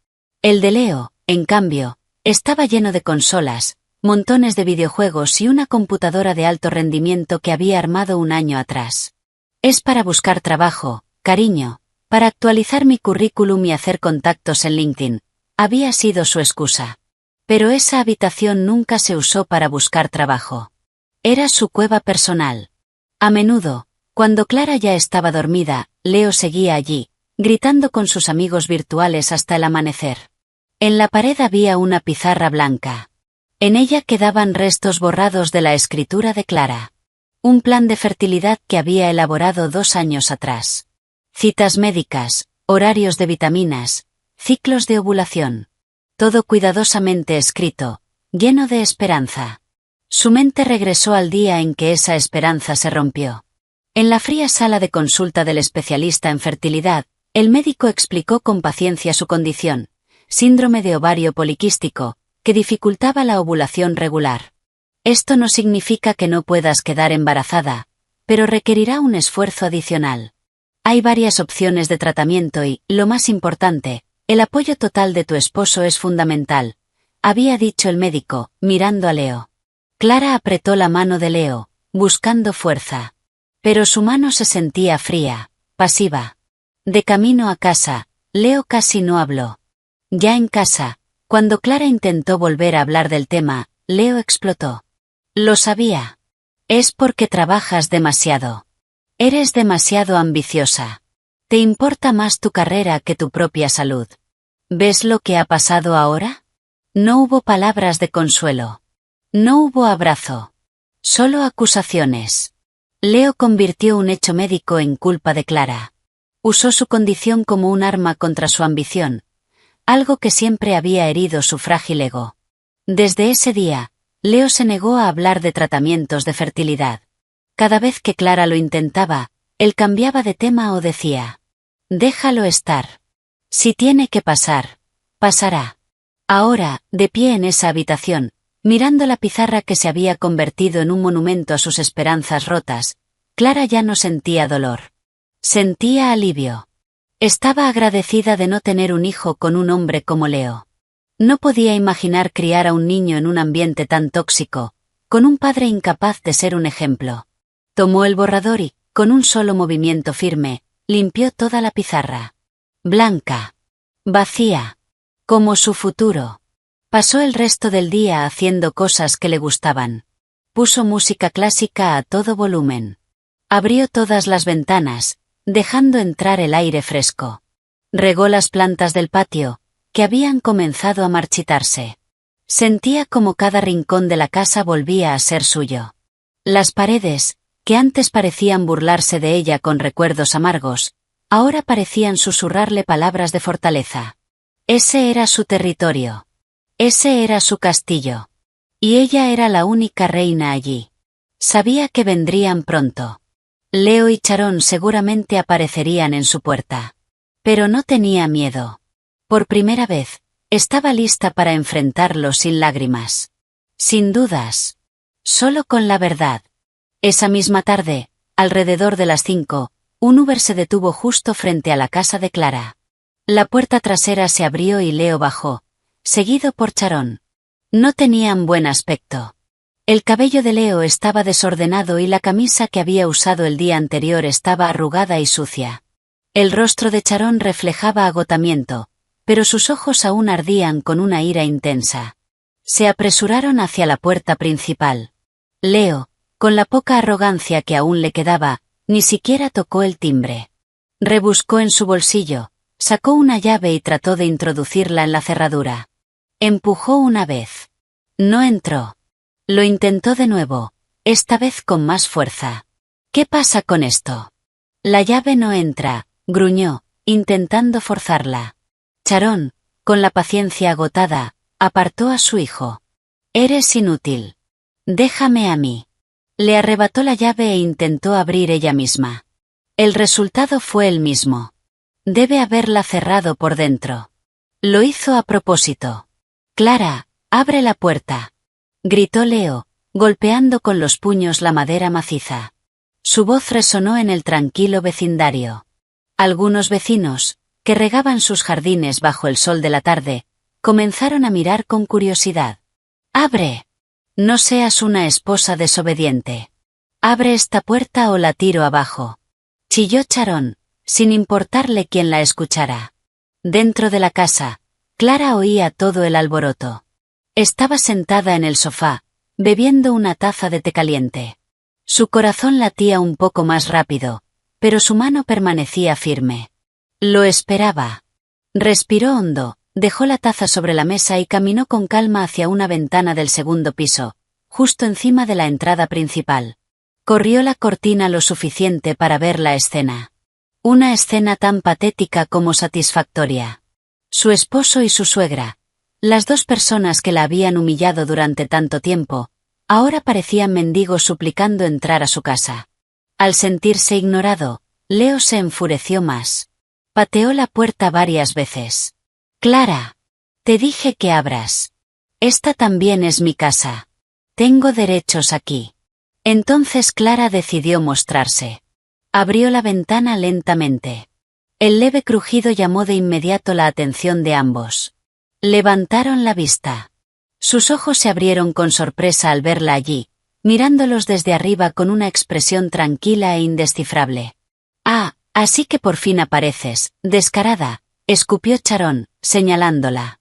El de Leo, en cambio, estaba lleno de consolas, montones de videojuegos y una computadora de alto rendimiento que había armado un año atrás. Es para buscar trabajo, cariño, para actualizar mi currículum y hacer contactos en LinkedIn, había sido su excusa. Pero esa habitación nunca se usó para buscar trabajo. Era su cueva personal. A menudo, cuando Clara ya estaba dormida, Leo seguía allí, gritando con sus amigos virtuales hasta el amanecer. En la pared había una pizarra blanca. En ella quedaban restos borrados de la escritura de Clara. Un plan de fertilidad que había elaborado 2 años atrás. Citas médicas, horarios de vitaminas, ciclos de ovulación. Todo cuidadosamente escrito, lleno de esperanza. Su mente regresó al día en que esa esperanza se rompió. En la fría sala de consulta del especialista en fertilidad, el médico explicó con paciencia su condición, síndrome de ovario poliquístico, que dificultaba la ovulación regular. Esto no significa que no puedas quedar embarazada, pero requerirá un esfuerzo adicional. Hay varias opciones de tratamiento y, lo más importante, el apoyo total de tu esposo es fundamental, había dicho el médico, mirando a Leo. Clara apretó la mano de Leo, buscando fuerza. Pero su mano se sentía fría, pasiva. De camino a casa, Leo casi no habló. Ya en casa, cuando Clara intentó volver a hablar del tema, Leo explotó. Lo sabía. Es porque trabajas demasiado. Eres demasiado ambiciosa. Te importa más tu carrera que tu propia salud. ¿Ves lo que ha pasado ahora? No hubo palabras de consuelo. No hubo abrazo. Solo acusaciones. Leo convirtió un hecho médico en culpa de Clara. Usó su condición como un arma contra su ambición, algo que siempre había herido su frágil ego. Desde ese día, Leo se negó a hablar de tratamientos de fertilidad. Cada vez que Clara lo intentaba, él cambiaba de tema o decía: déjalo estar. Si tiene que pasar, pasará. Ahora, de pie en esa habitación, mirando la pizarra que se había convertido en un monumento a sus esperanzas rotas, Clara ya no sentía dolor. Sentía alivio. Estaba agradecida de no tener un hijo con un hombre como Leo. No podía imaginar criar a un niño en un ambiente tan tóxico, con un padre incapaz de ser un ejemplo. Tomó el borrador y, con un solo movimiento firme, limpió toda la pizarra. Blanca. Vacía. Como su futuro. Pasó el resto del día haciendo cosas que le gustaban. Puso música clásica a todo volumen. Abrió todas las ventanas, dejando entrar el aire fresco. Regó las plantas del patio, que habían comenzado a marchitarse. Sentía como cada rincón de la casa volvía a ser suyo. Las paredes, que antes parecían burlarse de ella con recuerdos amargos, ahora parecían susurrarle palabras de fortaleza. Ese era su territorio. Ese era su castillo. Y ella era la única reina allí. Sabía que vendrían pronto. Leo y Sharon seguramente aparecerían en su puerta. Pero no tenía miedo. Por primera vez, estaba lista para enfrentarlo sin lágrimas. Sin dudas. Solo con la verdad. Esa misma tarde, alrededor de las 5, un Uber se detuvo justo frente a la casa de Clara. La puerta trasera se abrió y Leo bajó, seguido por Sharon. No tenían buen aspecto. El cabello de Leo estaba desordenado y la camisa que había usado el día anterior estaba arrugada y sucia. El rostro de Sharon reflejaba agotamiento, pero sus ojos aún ardían con una ira intensa. Se apresuraron hacia la puerta principal. Leo, con la poca arrogancia que aún le quedaba, ni siquiera tocó el timbre. Rebuscó en su bolsillo, sacó una llave y trató de introducirla en la cerradura. Empujó una vez. No entró. Lo intentó de nuevo, esta vez con más fuerza. ¿Qué pasa con esto? La llave no entra, gruñó, intentando forzarla. Sharon, con la paciencia agotada, apartó a su hijo. Eres inútil. Déjame a mí. Le arrebató la llave e intentó abrir ella misma. El resultado fue el mismo. Debe haberla cerrado por dentro. Lo hizo a propósito. Clara, abre la puerta. Gritó Leo, golpeando con los puños la madera maciza. Su voz resonó en el tranquilo vecindario. Algunos vecinos, que regaban sus jardines bajo el sol de la tarde, comenzaron a mirar con curiosidad. «¡Abre! No seas una esposa desobediente. Abre esta puerta o la tiro abajo», chilló Sharon, sin importarle quién la escuchara. Dentro de la casa, Clara oía todo el alboroto. Estaba sentada en el sofá, bebiendo una taza de té caliente. Su corazón latía un poco más rápido, pero su mano permanecía firme. Lo esperaba. Respiró hondo, dejó la taza sobre la mesa y caminó con calma hacia una ventana del segundo piso, justo encima de la entrada principal. Corrió la cortina lo suficiente para ver la escena. Una escena tan patética como satisfactoria. Su esposo y su suegra, las dos personas que la habían humillado durante tanto tiempo, ahora parecían mendigos suplicando entrar a su casa. Al sentirse ignorado, Leo se enfureció más. Pateó la puerta varias veces. «Clara, te dije que abras. Esta también es mi casa. Tengo derechos aquí». Entonces Clara decidió mostrarse. Abrió la ventana lentamente. El leve crujido llamó de inmediato la atención de ambos. Levantaron la vista. Sus ojos se abrieron con sorpresa al verla allí, mirándolos desde arriba con una expresión tranquila e indescifrable. «Ah, así que por fin apareces, descarada», escupió Sharon, señalándola.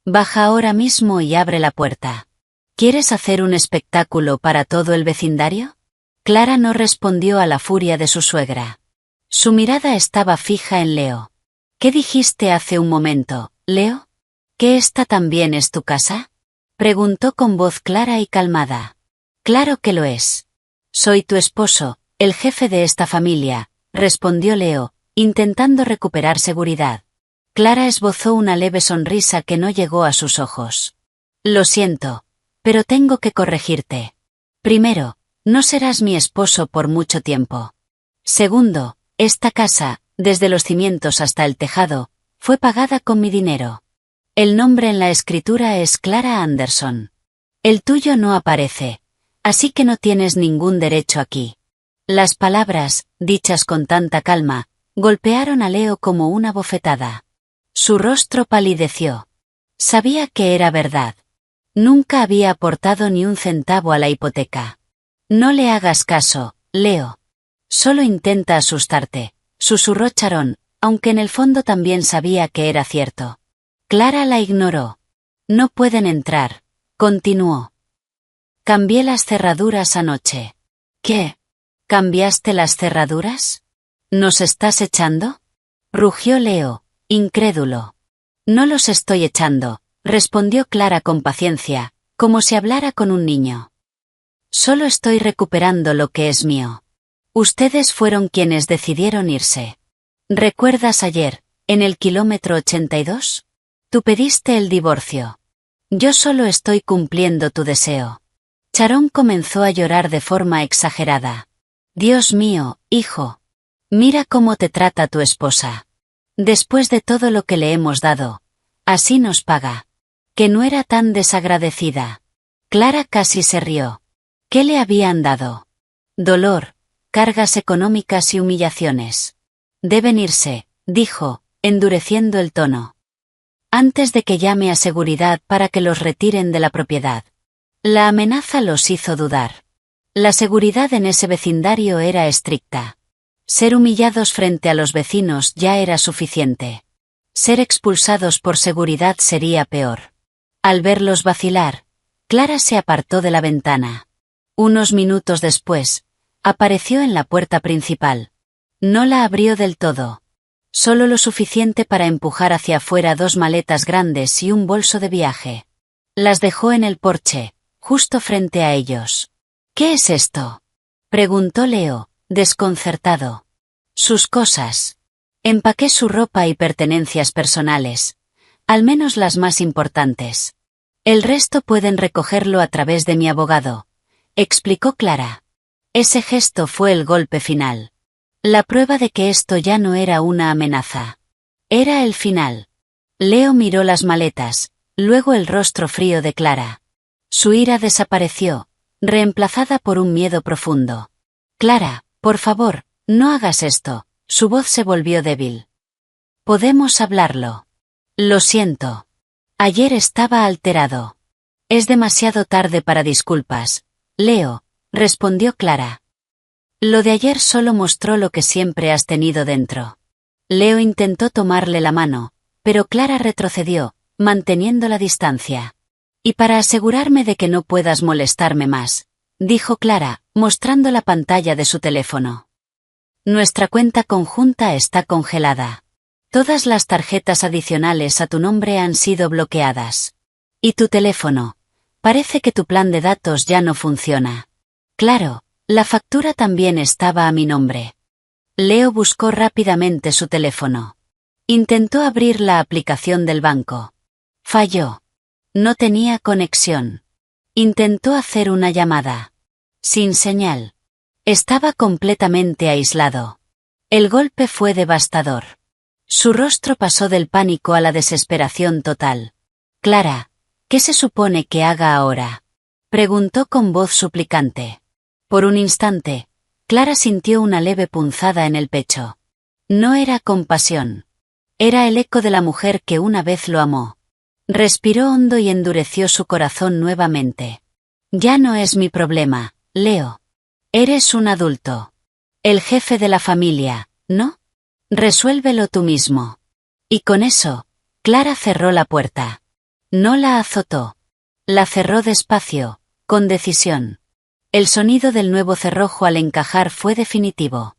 «Baja ahora mismo y abre la puerta. ¿Quieres hacer un espectáculo para todo el vecindario?» Clara no respondió a la furia de su suegra. Su mirada estaba fija en Leo. «¿Qué dijiste hace un momento, Leo? ¿Que esta también es tu casa?», preguntó con voz clara y calmada. «Claro que lo es. Soy tu esposo, el jefe de esta familia», respondió Leo, intentando recuperar seguridad. Clara esbozó una leve sonrisa que no llegó a sus ojos. «Lo siento, pero tengo que corregirte. Primero, no serás mi esposo por mucho tiempo. Segundo, esta casa, desde los cimientos hasta el tejado, fue pagada con mi dinero. El nombre en la escritura es Clara Anderson. El tuyo no aparece, así que no tienes ningún derecho aquí». Las palabras, dichas con tanta calma, golpearon a Leo como una bofetada. Su rostro palideció. Sabía que era verdad. Nunca había aportado ni un centavo a la hipoteca. «No le hagas caso, Leo. Solo intenta asustarte», susurró Sharon, aunque en el fondo también sabía que era cierto. Clara la ignoró. «No pueden entrar», continuó. «Cambié las cerraduras anoche». «¿Qué? ¿Cambiaste las cerraduras? ¿Nos estás echando?», rugió Leo, incrédulo. «No los estoy echando», respondió Clara con paciencia, como si hablara con un niño. «Solo estoy recuperando lo que es mío. Ustedes fueron quienes decidieron irse. ¿Recuerdas ayer, en el kilómetro 82? Tú pediste el divorcio. Yo solo estoy cumpliendo tu deseo». Sharon comenzó a llorar de forma exagerada. «Dios mío, hijo. Mira cómo te trata tu esposa. Después de todo lo que le hemos dado, así nos paga. Que no era tan desagradecida». Clara casi se rió. ¿Qué le habían dado? Dolor, cargas económicas y humillaciones. «Deben irse», dijo, endureciendo el tono. «Antes de que llame a seguridad para que los retiren de la propiedad». La amenaza los hizo dudar. La seguridad en ese vecindario era estricta. Ser humillados frente a los vecinos ya era suficiente. Ser expulsados por seguridad sería peor. Al verlos vacilar, Clara se apartó de la ventana. Unos minutos después, apareció en la puerta principal. No la abrió del todo. Solo lo suficiente para empujar hacia afuera dos maletas grandes y un bolso de viaje. Las dejó en el porche, justo frente a ellos. «¿Qué es esto?», preguntó Leo, desconcertado. «Sus cosas. Empaqué su ropa y pertenencias personales, al menos las más importantes. El resto pueden recogerlo a través de mi abogado», explicó Clara. Ese gesto fue el golpe final. La prueba de que esto ya no era una amenaza. Era el final. Leo miró las maletas, luego el rostro frío de Clara. Su ira desapareció, reemplazada por un miedo profundo. «Clara, por favor, no hagas esto», Su voz se volvió débil. ¿Podemos hablarlo? Lo siento. Ayer estaba alterado. Es demasiado tarde para disculpas, Leo, respondió Clara. Lo de ayer solo mostró lo que siempre has tenido dentro. Leo intentó tomarle la mano, pero Clara retrocedió, manteniendo la distancia. Y para asegurarme de que no puedas molestarme más, dijo Clara, mostrando la pantalla de su teléfono. Nuestra cuenta conjunta está congelada. Todas las tarjetas adicionales a tu nombre han sido bloqueadas. Y tu teléfono. Parece que tu plan de datos ya no funciona. Claro, la factura también estaba a mi nombre. Leo buscó rápidamente su teléfono. Intentó abrir la aplicación del banco. Falló. No tenía conexión. Intentó hacer una llamada. Sin señal. Estaba completamente aislado. El golpe fue devastador. Su rostro pasó del pánico a la desesperación total. Clara, ¿qué se supone que haga ahora? Preguntó con voz suplicante. Por un instante, Clara sintió una leve punzada en el pecho. No era compasión. Era el eco de la mujer que una vez lo amó. Respiró hondo y endureció su corazón nuevamente. Ya no es mi problema, Leo. Eres un adulto. El jefe de la familia, ¿no? Resuélvelo tú mismo. Y con eso, Clara cerró la puerta. No la azotó. La cerró despacio, con decisión. El sonido del nuevo cerrojo al encajar fue definitivo.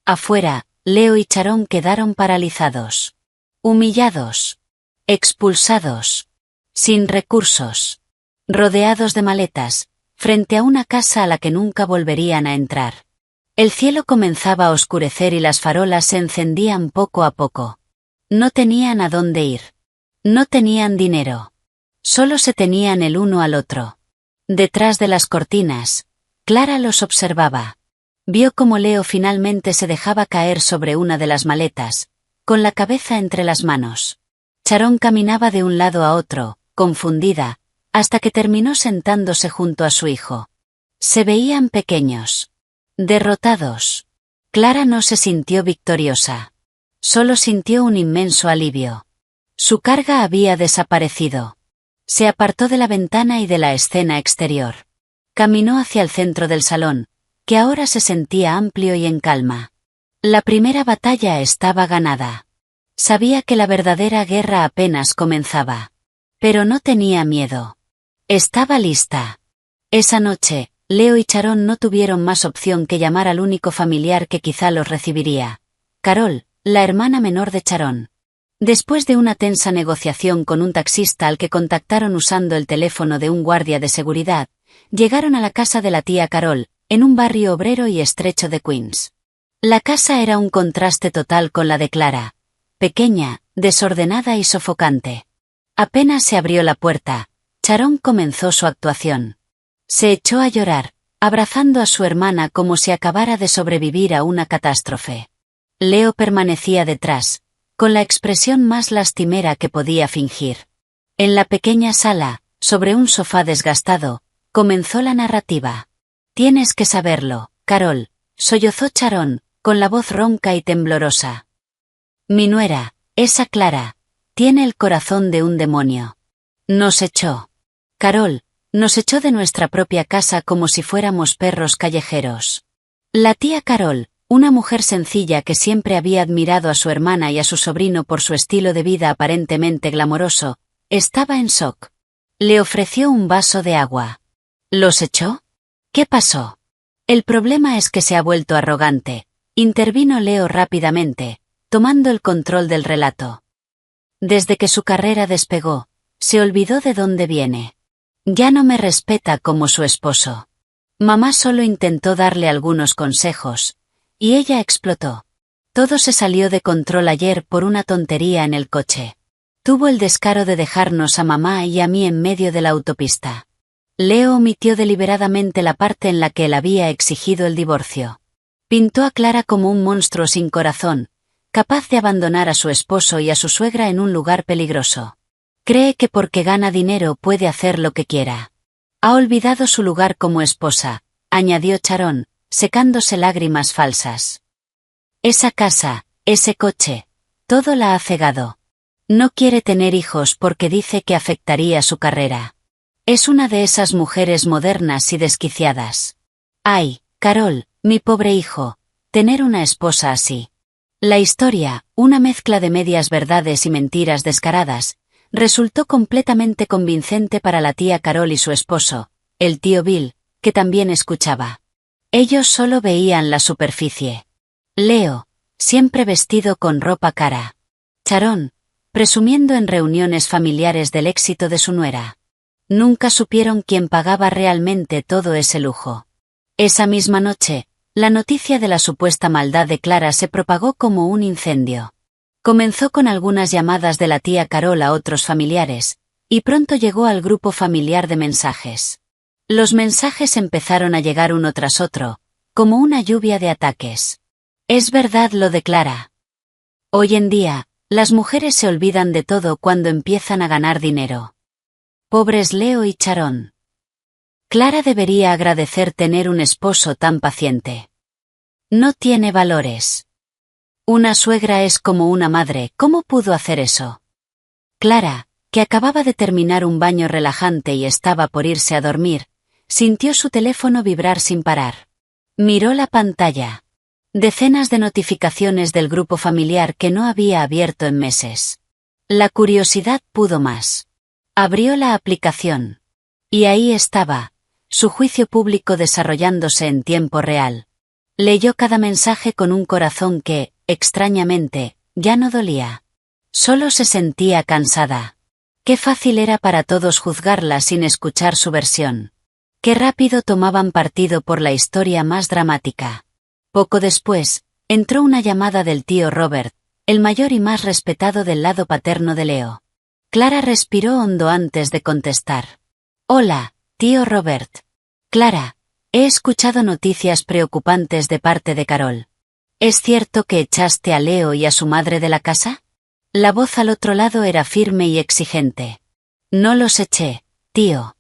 Afuera, Leo y Sharon quedaron paralizados. Humillados. Expulsados. Sin recursos. Rodeados de maletas, frente a una casa a la que nunca volverían a entrar. El cielo comenzaba a oscurecer y las farolas se encendían poco a poco. No tenían a dónde ir. No tenían dinero. Solo se tenían el uno al otro. Detrás de las cortinas, Clara los observaba. Vio cómo Leo finalmente se dejaba caer sobre una de las maletas, con la cabeza entre las manos. Sharon caminaba de un lado a otro, confundida, hasta que terminó sentándose junto a su hijo. Se veían pequeños. Derrotados. Clara no se sintió victoriosa. Solo sintió un inmenso alivio. Su carga había desaparecido. Se apartó de la ventana y de la escena exterior. Caminó hacia el centro del salón, que ahora se sentía amplio y en calma. La primera batalla estaba ganada. Sabía que la verdadera guerra apenas comenzaba. Pero no tenía miedo. Estaba lista. Esa noche, Leo y Sharon no tuvieron más opción que llamar al único familiar que quizá los recibiría. Carol, la hermana menor de Sharon. Después de una tensa negociación con un taxista al que contactaron usando el teléfono de un guardia de seguridad, llegaron a la casa de la tía Carol, en un barrio obrero y estrecho de Queens. La casa era un contraste total con la de Clara. Pequeña, desordenada y sofocante. Apenas se abrió la puerta, Sharon comenzó su actuación. Se echó a llorar, abrazando a su hermana como si acabara de sobrevivir a una catástrofe. Leo permanecía detrás, con la expresión más lastimera que podía fingir. En la pequeña sala, sobre un sofá desgastado, comenzó la narrativa. Tienes que saberlo, Carol, sollozó Sharon, con la voz ronca y temblorosa. Mi nuera, esa Clara, tiene el corazón de un demonio. Nos echó. Carol, nos echó de nuestra propia casa como si fuéramos perros callejeros. La tía Carol, una mujer sencilla que siempre había admirado a su hermana y a su sobrino por su estilo de vida aparentemente glamoroso, estaba en shock. Le ofreció un vaso de agua. ¿Los echó? ¿Qué pasó? El problema es que se ha vuelto arrogante, intervino Leo rápidamente, tomando el control del relato. Desde que su carrera despegó, se olvidó de dónde viene. Ya no me respeta como su esposo. Mamá solo intentó darle algunos consejos, y ella explotó. Todo se salió de control ayer por una tontería en el coche. Tuvo el descaro de dejarnos a mamá y a mí en medio de la autopista. Leo omitió deliberadamente la parte en la que él había exigido el divorcio. Pintó a Clara como un monstruo sin corazón, capaz de abandonar a su esposo y a su suegra en un lugar peligroso. Cree que porque gana dinero puede hacer lo que quiera. Ha olvidado su lugar como esposa, añadió Sharon, secándose lágrimas falsas. Esa casa, ese coche, todo la ha cegado. No quiere tener hijos porque dice que afectaría su carrera. Es una de esas mujeres modernas y desquiciadas. Ay, Carol, mi pobre hijo, tener una esposa así. La historia, una mezcla de medias verdades y mentiras descaradas, resultó completamente convincente para la tía Carol y su esposo, el tío Bill, que también escuchaba. Ellos solo veían la superficie. Leo, siempre vestido con ropa cara. Sharon, presumiendo en reuniones familiares del éxito de su nuera. Nunca supieron quién pagaba realmente todo ese lujo. Esa misma noche, la noticia de la supuesta maldad de Clara se propagó como un incendio. Comenzó con algunas llamadas de la tía Carol a otros familiares, y pronto llegó al grupo familiar de mensajes. Los mensajes empezaron a llegar uno tras otro, como una lluvia de ataques. Es verdad lo de Clara. Hoy en día, las mujeres se olvidan de todo cuando empiezan a ganar dinero. Pobres Leo y Sharon. Clara debería agradecer tener un esposo tan paciente. No tiene valores. Una suegra es como una madre, ¿cómo pudo hacer eso? Clara, que acababa de terminar un baño relajante y estaba por irse a dormir, sintió su teléfono vibrar sin parar. Miró la pantalla. Decenas de notificaciones del grupo familiar que no había abierto en meses. La curiosidad pudo más. Abrió la aplicación. Y ahí estaba, su juicio público desarrollándose en tiempo real. Leyó cada mensaje con un corazón que, extrañamente, ya no dolía. Solo se sentía cansada. Qué fácil era para todos juzgarla sin escuchar su versión. Qué rápido tomaban partido por la historia más dramática. Poco después, entró una llamada del tío Robert, el mayor y más respetado del lado paterno de Leo. Clara respiró hondo antes de contestar. Hola, tío Robert. Clara, he escuchado noticias preocupantes de parte de Carol. ¿Es cierto que echaste a Leo y a su madre de la casa? La voz al otro lado era firme y exigente. No los eché, tío.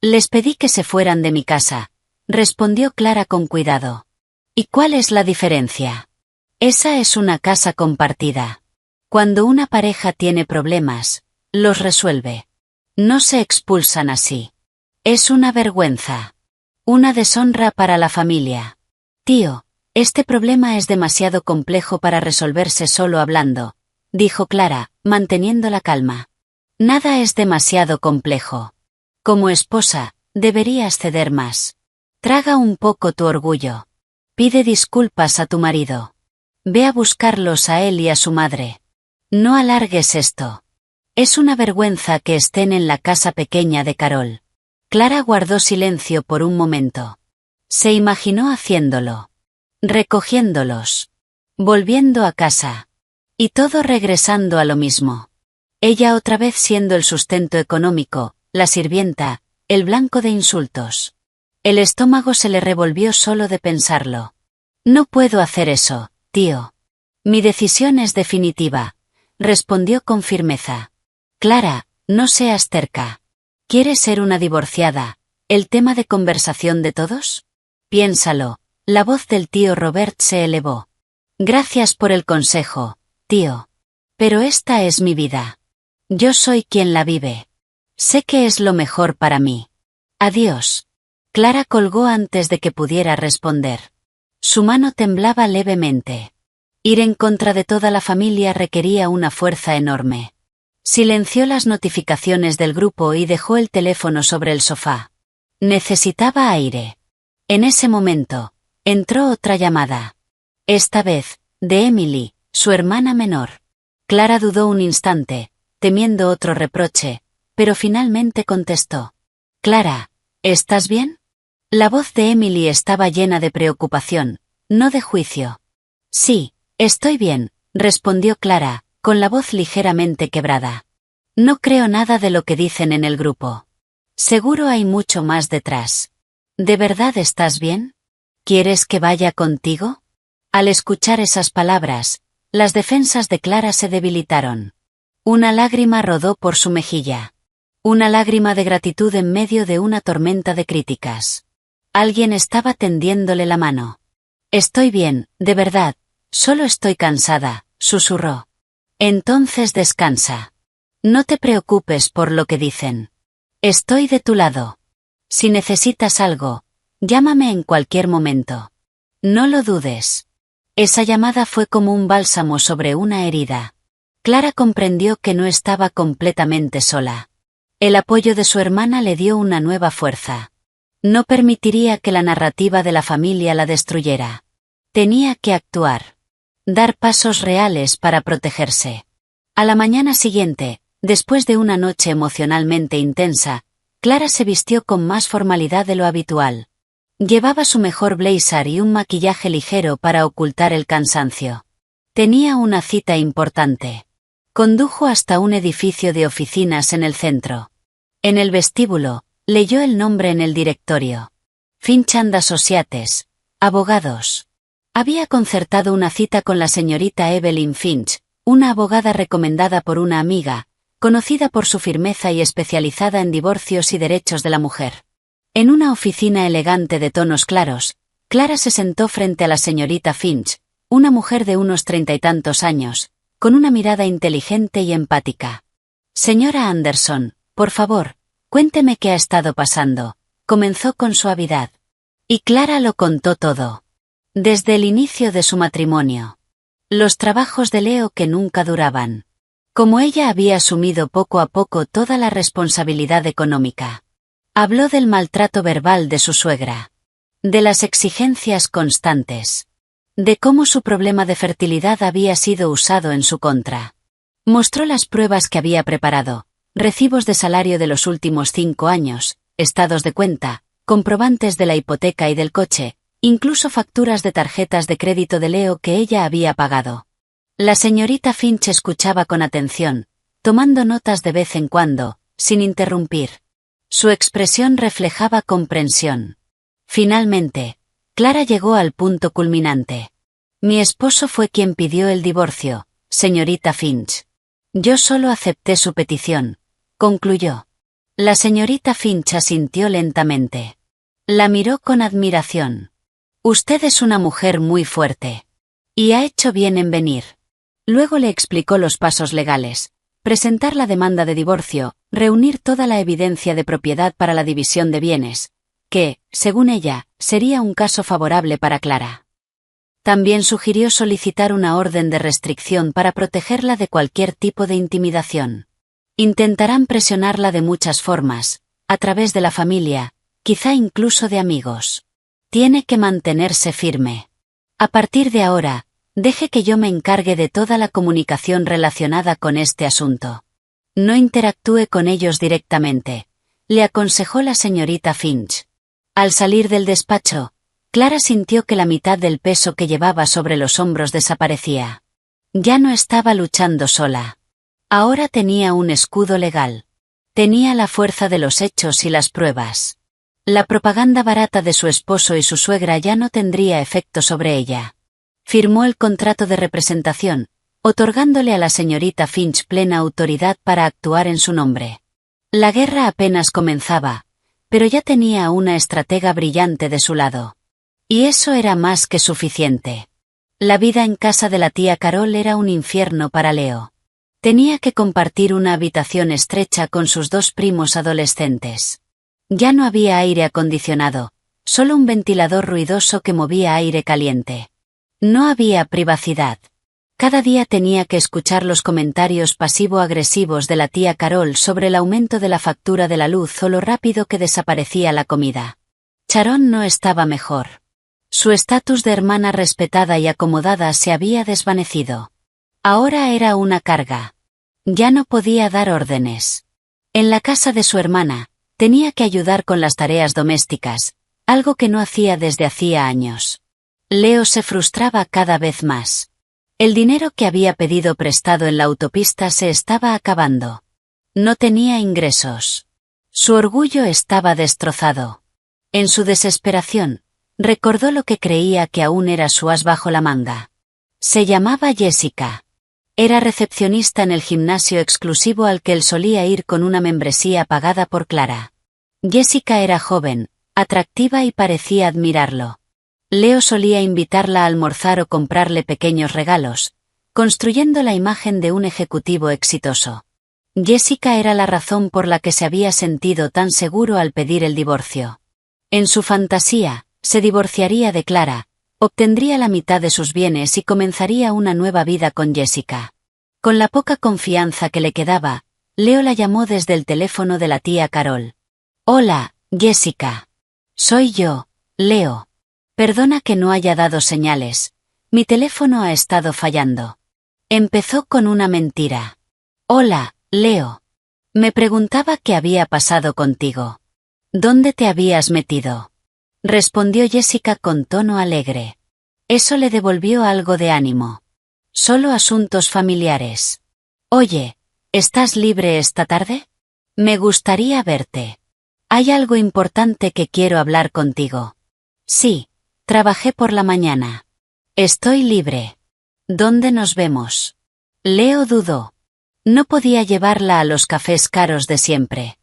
Les pedí que se fueran de mi casa, respondió Clara con cuidado. ¿Y cuál es la diferencia? Esa es una casa compartida. Cuando una pareja tiene problemas, los resuelve. No se expulsan así. Es una vergüenza. Una deshonra para la familia. Tío, este problema es demasiado complejo para resolverse solo hablando, dijo Clara, manteniendo la calma. Nada es demasiado complejo. Como esposa, deberías ceder más. Traga un poco tu orgullo. Pide disculpas a tu marido. Ve a buscarlos a él y a su madre. No alargues esto. Es una vergüenza que estén en la casa pequeña de Carol. Clara guardó silencio por un momento. Se imaginó haciéndolo. Recogiéndolos. Volviendo a casa. Y todo regresando a lo mismo. Ella otra vez siendo el sustento económico, la sirvienta, el blanco de insultos. El estómago se le revolvió solo de pensarlo. No puedo hacer eso, tío. Mi decisión es definitiva, respondió con firmeza. Clara, no seas terca. ¿Quieres ser una divorciada, el tema de conversación de todos? Piénsalo, la voz del tío Robert se elevó. Gracias por el consejo, tío. Pero esta es mi vida. Yo soy quien la vive. Sé que es lo mejor para mí. Adiós. Clara colgó antes de que pudiera responder. Su mano temblaba levemente. Ir en contra de toda la familia requería una fuerza enorme. Silenció las notificaciones del grupo y dejó el teléfono sobre el sofá. Necesitaba aire. En ese momento, entró otra llamada. Esta vez, de Emily, su hermana menor. Clara dudó un instante, temiendo otro reproche, pero finalmente contestó. Clara, ¿estás bien? La voz de Emily estaba llena de preocupación, no de juicio. Sí, estoy bien, respondió Clara, con la voz ligeramente quebrada. No creo nada de lo que dicen en el grupo. Seguro hay mucho más detrás. ¿De verdad estás bien? ¿Quieres que vaya contigo? Al escuchar esas palabras, las defensas de Clara se debilitaron. Una lágrima rodó por su mejilla. Una lágrima de gratitud en medio de una tormenta de críticas. Alguien estaba tendiéndole la mano. Estoy bien, de verdad, Solo estoy cansada, susurró. Entonces descansa. No te preocupes por lo que dicen. Estoy de tu lado. Si necesitas algo, llámame en cualquier momento. No lo dudes. Esa llamada fue como un bálsamo sobre una herida. Clara comprendió que no estaba completamente sola. El apoyo de su hermana le dio una nueva fuerza. No permitiría que la narrativa de la familia la destruyera. Tenía que actuar. Dar pasos reales para protegerse. A la mañana siguiente, después de una noche emocionalmente intensa, Clara se vistió con más formalidad de lo habitual. Llevaba su mejor blazer y un maquillaje ligero para ocultar el cansancio. Tenía una cita importante. Condujo hasta un edificio de oficinas en el centro. En el vestíbulo, leyó el nombre en el directorio. Finch and Associates, abogados. Había concertado una cita con la señorita Evelyn Finch, una abogada recomendada por una amiga, conocida por su firmeza y especializada en divorcios y derechos de la mujer. En una oficina elegante de tonos claros, Clara se sentó frente a la señorita Finch, una mujer de unos 30 y tantos años, con una mirada inteligente y empática. Señora Anderson, por favor, cuénteme qué ha estado pasando, comenzó con suavidad. Y Clara lo contó todo. Desde el inicio de su matrimonio. Los trabajos de Leo que nunca duraban. Como ella había asumido poco a poco toda la responsabilidad económica. Habló del maltrato verbal de su suegra. De las exigencias constantes. De cómo su problema de fertilidad había sido usado en su contra. Mostró las pruebas que había preparado, recibos de salario de los últimos 5 años, estados de cuenta, comprobantes de la hipoteca y del coche, incluso facturas de tarjetas de crédito de Leo que ella había pagado. La señorita Finch escuchaba con atención, tomando notas de vez en cuando, sin interrumpir. Su expresión reflejaba comprensión. Finalmente, Clara llegó al punto culminante. Mi esposo fue quien pidió el divorcio, señorita Finch. Yo solo acepté su petición, concluyó. La señorita Finch asintió lentamente. La miró con admiración. Usted es una mujer muy fuerte. Y ha hecho bien en venir. Luego le explicó los pasos legales. Presentar la demanda de divorcio, reunir toda la evidencia de propiedad para la división de bienes, que, según ella, sería un caso favorable para Clara. También sugirió solicitar una orden de restricción para protegerla de cualquier tipo de intimidación. Intentarán presionarla de muchas formas, a través de la familia, quizá incluso de amigos. Tiene que mantenerse firme. A partir de ahora, deje que yo me encargue de toda la comunicación relacionada con este asunto. No interactúe con ellos directamente, le aconsejó la señorita Finch. Al salir del despacho, Clara sintió que la mitad del peso que llevaba sobre los hombros desaparecía. Ya no estaba luchando sola. Ahora tenía un escudo legal. Tenía la fuerza de los hechos y las pruebas. La propaganda barata de su esposo y su suegra ya no tendría efecto sobre ella. Firmó el contrato de representación, otorgándole a la señorita Finch plena autoridad para actuar en su nombre. La guerra apenas comenzaba, pero ya tenía a una estratega brillante de su lado. Y eso era más que suficiente. La vida en casa de la tía Carol era un infierno para Leo. Tenía que compartir una habitación estrecha con sus 2 primos adolescentes. Ya no había aire acondicionado, solo un ventilador ruidoso que movía aire caliente. No había privacidad. Cada día tenía que escuchar los comentarios pasivo-agresivos de la tía Carol sobre el aumento de la factura de la luz o lo rápido que desaparecía la comida. Sharon no estaba mejor. Su estatus de hermana respetada y acomodada se había desvanecido. Ahora era una carga. Ya no podía dar órdenes. En la casa de su hermana, tenía que ayudar con las tareas domésticas, algo que no hacía desde hacía años. Leo se frustraba cada vez más. El dinero que había pedido prestado en la autopista se estaba acabando. No tenía ingresos. Su orgullo estaba destrozado. En su desesperación, recordó lo que creía que aún era su as bajo la manga. Se llamaba Jessica. Era recepcionista en el gimnasio exclusivo al que él solía ir con una membresía pagada por Clara. Jessica era joven, atractiva y parecía admirarlo. Leo solía invitarla a almorzar o comprarle pequeños regalos, construyendo la imagen de un ejecutivo exitoso. Jessica era la razón por la que se había sentido tan seguro al pedir el divorcio. En su fantasía, se divorciaría de Clara, obtendría la mitad de sus bienes y comenzaría una nueva vida con Jessica. Con la poca confianza que le quedaba, Leo la llamó desde el teléfono de la tía Carol. «Hola, Jessica. Soy yo, Leo. Perdona que no haya dado señales. Mi teléfono ha estado fallando». Empezó con una mentira. «Hola, Leo. Me preguntaba qué había pasado contigo. ¿Dónde te habías metido?», respondió Jessica con tono alegre. Eso le devolvió algo de ánimo. «Solo asuntos familiares. Oye, ¿estás libre esta tarde? Me gustaría verte. Hay algo importante que quiero hablar contigo». «Sí, trabajé por la mañana. Estoy libre. ¿Dónde nos vemos?». Leo dudó. No podía llevarla a los cafés caros de siempre.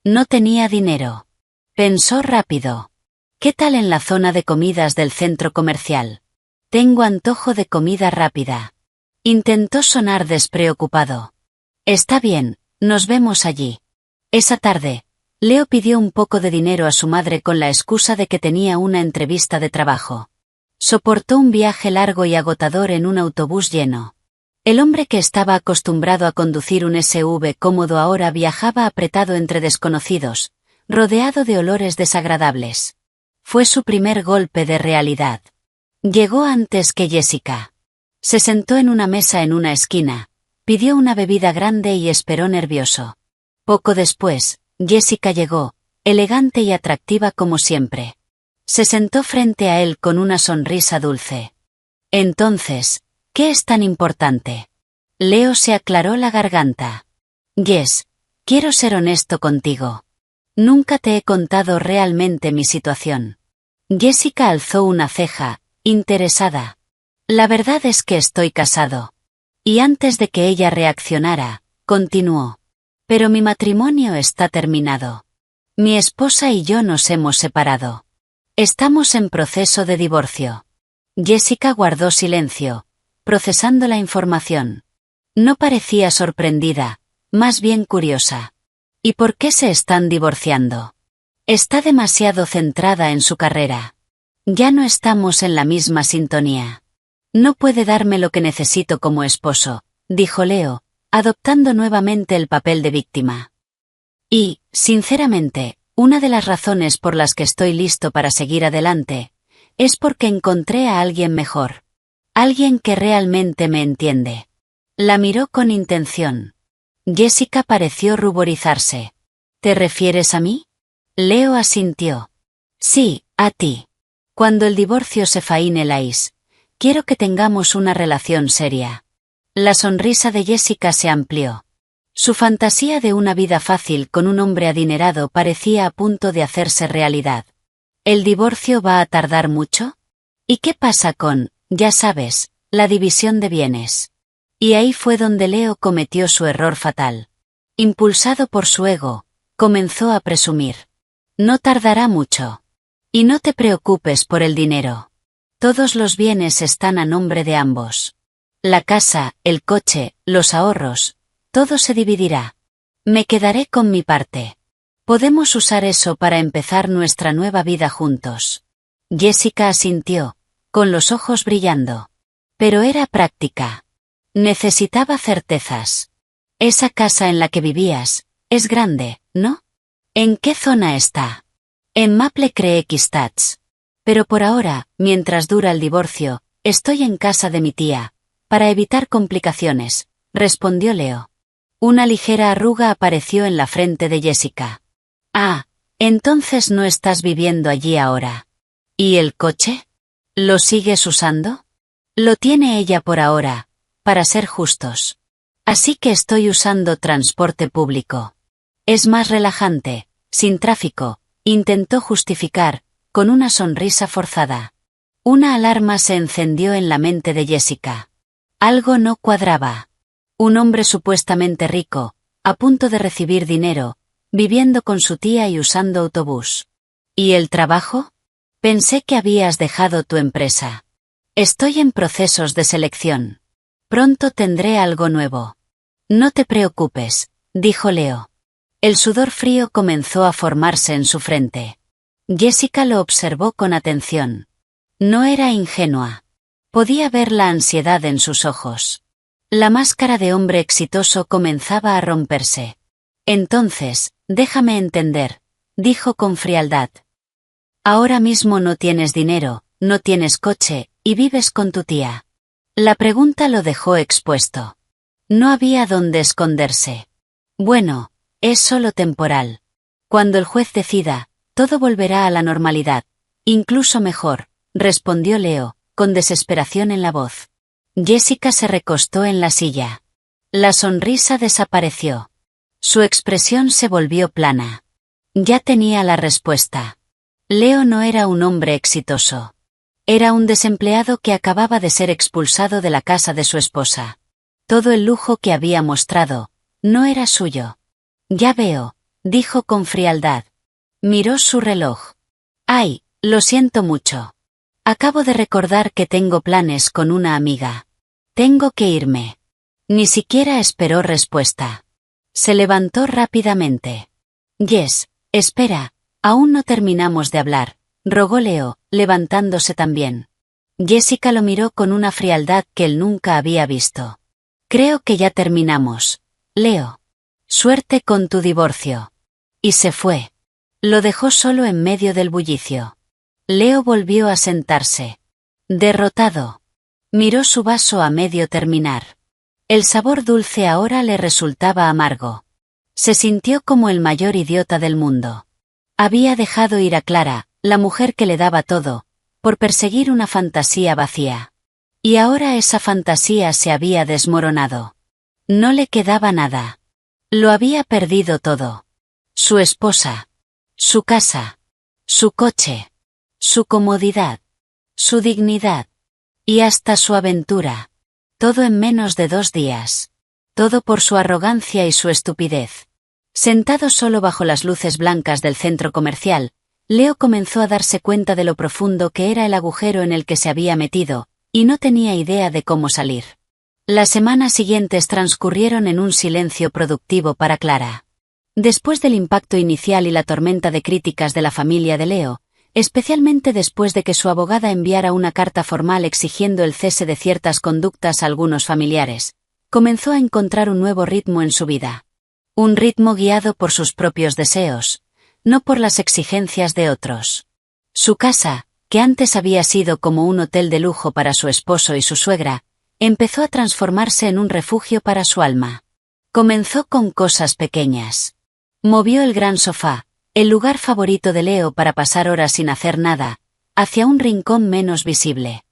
No tenía dinero. Pensó rápido. «¿Qué tal en la zona de comidas del centro comercial? Tengo antojo de comida rápida». Intentó sonar despreocupado. «Está bien, nos vemos allí». Esa tarde, Leo pidió un poco de dinero a su madre con la excusa de que tenía una entrevista de trabajo. Soportó un viaje largo y agotador en un autobús lleno. El hombre que estaba acostumbrado a conducir un SUV cómodo ahora viajaba apretado entre desconocidos, rodeado de olores desagradables. Fue su primer golpe de realidad. Llegó antes que Jessica. Se sentó en una mesa en una esquina, pidió una bebida grande y esperó nervioso. Poco después, Jessica llegó, elegante y atractiva como siempre. Se sentó frente a él con una sonrisa dulce. «Entonces, ¿qué es tan importante?». Leo se aclaró la garganta. «Jess, quiero ser honesto contigo. Nunca te he contado realmente mi situación». Jessica alzó una ceja, interesada. «La verdad es que estoy casado». Y antes de que ella reaccionara, continuó. «Pero mi matrimonio está terminado. Mi esposa y yo nos hemos separado. Estamos en proceso de divorcio». Jessica guardó silencio, procesando la información. No parecía sorprendida, más bien curiosa. «¿Y por qué se están divorciando?». «Está demasiado centrada en su carrera. Ya no estamos en la misma sintonía. No puede darme lo que necesito como esposo», dijo Leo, adoptando nuevamente el papel de víctima. «Y, sinceramente, una de las razones por las que estoy listo para seguir adelante, es porque encontré a alguien mejor. Alguien que realmente me entiende». La miró con intención. Jessica pareció ruborizarse. «¿Te refieres a mí?». Leo asintió. «Sí, a ti. Cuando el divorcio se finalice, quiero que tengamos una relación seria». La sonrisa de Jessica se amplió. Su fantasía de una vida fácil con un hombre adinerado parecía a punto de hacerse realidad. ¿El divorcio va a tardar mucho? ¿Y qué pasa con, ya sabes, la división de bienes? Y ahí fue donde Leo cometió su error fatal. Impulsado por su ego, comenzó a presumir. «No tardará mucho. Y no te preocupes por el dinero. Todos los bienes están a nombre de ambos. La casa, el coche, los ahorros, todo se dividirá. Me quedaré con mi parte. Podemos usar eso para empezar nuestra nueva vida juntos». Jessica asintió, con los ojos brillando. Pero era práctica. Necesitaba certezas. «Esa casa en la que vivías, es grande, ¿no? ¿En qué zona está?». «En Maple Creek Estates. Pero por ahora, mientras dura el divorcio, estoy en casa de mi tía, para evitar complicaciones», respondió Leo. Una ligera arruga apareció en la frente de Jessica. «Ah, entonces no estás viviendo allí ahora. ¿Y el coche? ¿Lo sigues usando?». «Lo tiene ella por ahora, para ser justos. Así que estoy usando transporte público. Es más relajante, sin tráfico», intentó justificar, con una sonrisa forzada. Una alarma se encendió en la mente de Jessica. Algo no cuadraba. Un hombre supuestamente rico, a punto de recibir dinero, viviendo con su tía y usando autobús. ¿Y el trabajo? Pensé que habías dejado tu empresa. Estoy en procesos de selección. Pronto tendré algo nuevo. No te preocupes, dijo Leo. El sudor frío comenzó a formarse en su frente. Jessica lo observó con atención. No era ingenua. Podía ver la ansiedad en sus ojos. La máscara de hombre exitoso comenzaba a romperse. Entonces, déjame entender, dijo con frialdad. Ahora mismo no tienes dinero, no tienes coche, y vives con tu tía. La pregunta lo dejó expuesto. No había dónde esconderse. Bueno, es solo temporal. Cuando el juez decida, todo volverá a la normalidad. Incluso mejor, respondió Leo, con desesperación en la voz. Jessica se recostó en la silla. La sonrisa desapareció. Su expresión se volvió plana. Ya tenía la respuesta. Leo no era un hombre exitoso. Era un desempleado que acababa de ser expulsado de la casa de su esposa. Todo el lujo que había mostrado, no era suyo. Ya veo, dijo con frialdad. Miró su reloj. Ay, lo siento mucho. Acabo de recordar que tengo planes con una amiga. Tengo que irme. Ni siquiera esperó respuesta. Se levantó rápidamente. Jess, espera, aún no terminamos de hablar, rogó Leo, levantándose también. Jessica lo miró con una frialdad que él nunca había visto. Creo que ya terminamos. Leo. Suerte con tu divorcio. Y se fue. Lo dejó solo en medio del bullicio. Leo volvió a sentarse. Derrotado. Miró su vaso a medio terminar. El sabor dulce ahora le resultaba amargo. Se sintió como el mayor idiota del mundo. Había dejado ir a Clara, la mujer que le daba todo, por perseguir una fantasía vacía. Y ahora esa fantasía se había desmoronado. No le quedaba nada. Lo había perdido todo. Su esposa. Su casa. Su coche. Su comodidad. Su dignidad. Y hasta su aventura. Todo en menos de 2 días. Todo por su arrogancia y su estupidez. Sentado solo bajo las luces blancas del centro comercial, Leo comenzó a darse cuenta de lo profundo que era el agujero en el que se había metido, y no tenía idea de cómo salir. Las semanas siguientes transcurrieron en un silencio productivo para Clara. Después del impacto inicial y la tormenta de críticas de la familia de Leo, especialmente después de que su abogada enviara una carta formal exigiendo el cese de ciertas conductas a algunos familiares, comenzó a encontrar un nuevo ritmo en su vida. Un ritmo guiado por sus propios deseos, no por las exigencias de otros. Su casa, que antes había sido como un hotel de lujo para su esposo y su suegra, empezó a transformarse en un refugio para su alma. Comenzó con cosas pequeñas. Movió el gran sofá, el lugar favorito de Leo para pasar horas sin hacer nada, hacia un rincón menos visible.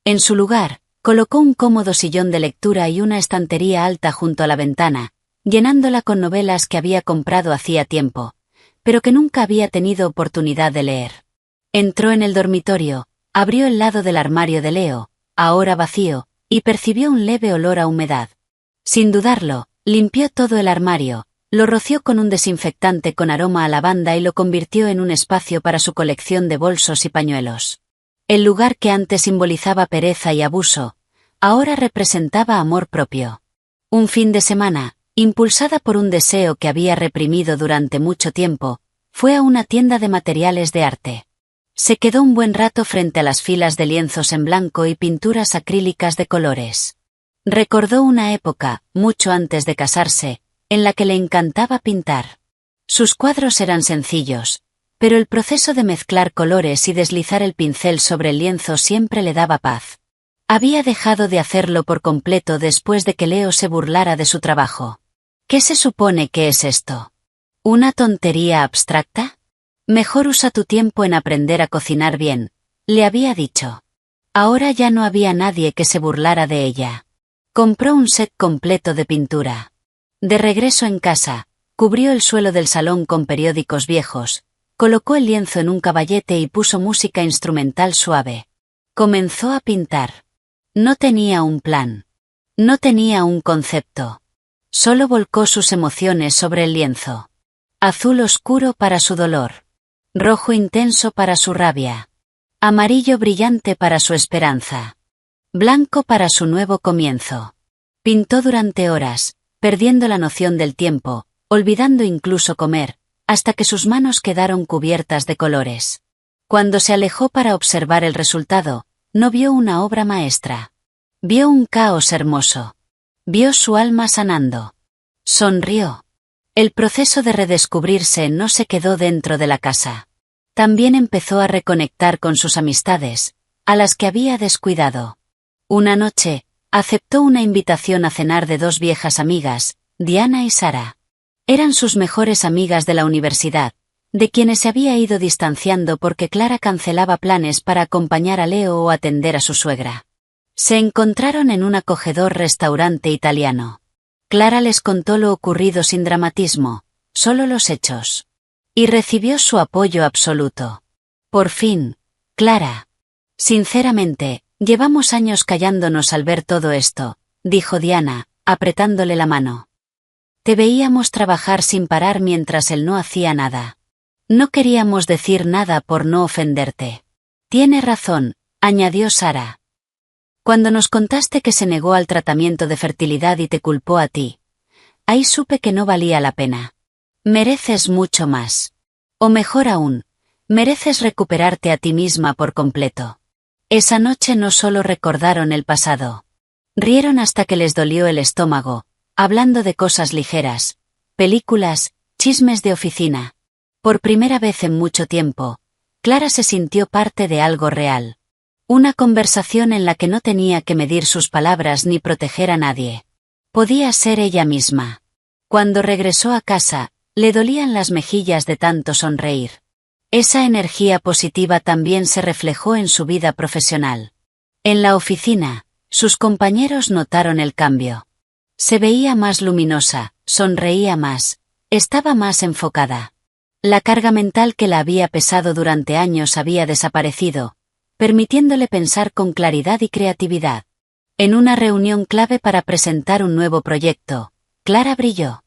En su lugar, colocó un cómodo sillón de lectura y una estantería alta junto a la ventana, llenándola con novelas que había comprado hacía tiempo, pero que nunca había tenido oportunidad de leer. Entró en el dormitorio, abrió el lado del armario de Leo, ahora vacío, y percibió un leve olor a humedad. Sin dudarlo, limpió todo el armario, lo roció con un desinfectante con aroma a lavanda y lo convirtió en un espacio para su colección de bolsos y pañuelos. El lugar que antes simbolizaba pereza y abuso, ahora representaba amor propio. Un fin de semana, impulsada por un deseo que había reprimido durante mucho tiempo, fue a una tienda de materiales de arte. Se quedó un buen rato frente a las filas de lienzos en blanco y pinturas acrílicas de colores. Recordó una época, mucho antes de casarse, en la que le encantaba pintar. Sus cuadros eran sencillos, pero el proceso de mezclar colores y deslizar el pincel sobre el lienzo siempre le daba paz. Había dejado de hacerlo por completo después de que Leo se burlara de su trabajo. ¿Qué se supone que es esto? ¿Una tontería abstracta? Mejor usa tu tiempo en aprender a cocinar bien, le había dicho. Ahora ya no había nadie que se burlara de ella. Compró un set completo de pintura. De regreso en casa, cubrió el suelo del salón con periódicos viejos, colocó el lienzo en un caballete y puso música instrumental suave. Comenzó a pintar. No tenía un plan. No tenía un concepto. Solo volcó sus emociones sobre el lienzo. Azul oscuro para su dolor. Rojo intenso para su rabia. Amarillo brillante para su esperanza. Blanco para su nuevo comienzo. Pintó durante horas, perdiendo la noción del tiempo, olvidando incluso comer, hasta que sus manos quedaron cubiertas de colores. Cuando se alejó para observar el resultado, no vio una obra maestra. Vio un caos hermoso. Vio su alma sanando. Sonrió. El proceso de redescubrirse no se quedó dentro de la casa. También empezó a reconectar con sus amistades, a las que había descuidado. Una noche, aceptó una invitación a cenar de dos viejas amigas, Diana y Sara. Eran sus mejores amigas de la universidad, de quienes se había ido distanciando porque Clara cancelaba planes para acompañar a Leo o atender a su suegra. Se encontraron en un acogedor restaurante italiano. Clara les contó lo ocurrido sin dramatismo, solo los hechos. Y recibió su apoyo absoluto. Por fin, Clara. Sinceramente, llevamos años callándonos al ver todo esto, dijo Diana, apretándole la mano. Te veíamos trabajar sin parar mientras él no hacía nada. No queríamos decir nada por no ofenderte. Tiene razón, añadió Sara. Cuando nos contaste que se negó al tratamiento de fertilidad y te culpó a ti, ahí supe que no valía la pena. Mereces mucho más. O mejor aún, mereces recuperarte a ti misma por completo. Esa noche no solo recordaron el pasado. Rieron hasta que les dolió el estómago, hablando de cosas ligeras, películas, chismes de oficina. Por primera vez en mucho tiempo, Clara se sintió parte de algo real. Una conversación en la que no tenía que medir sus palabras ni proteger a nadie. Podía ser ella misma. Cuando regresó a casa, le dolían las mejillas de tanto sonreír. Esa energía positiva también se reflejó en su vida profesional. En la oficina, sus compañeros notaron el cambio. Se veía más luminosa, sonreía más, estaba más enfocada. La carga mental que la había pesado durante años había desaparecido, permitiéndole pensar con claridad y creatividad. En una reunión clave para presentar un nuevo proyecto, Clara brilló.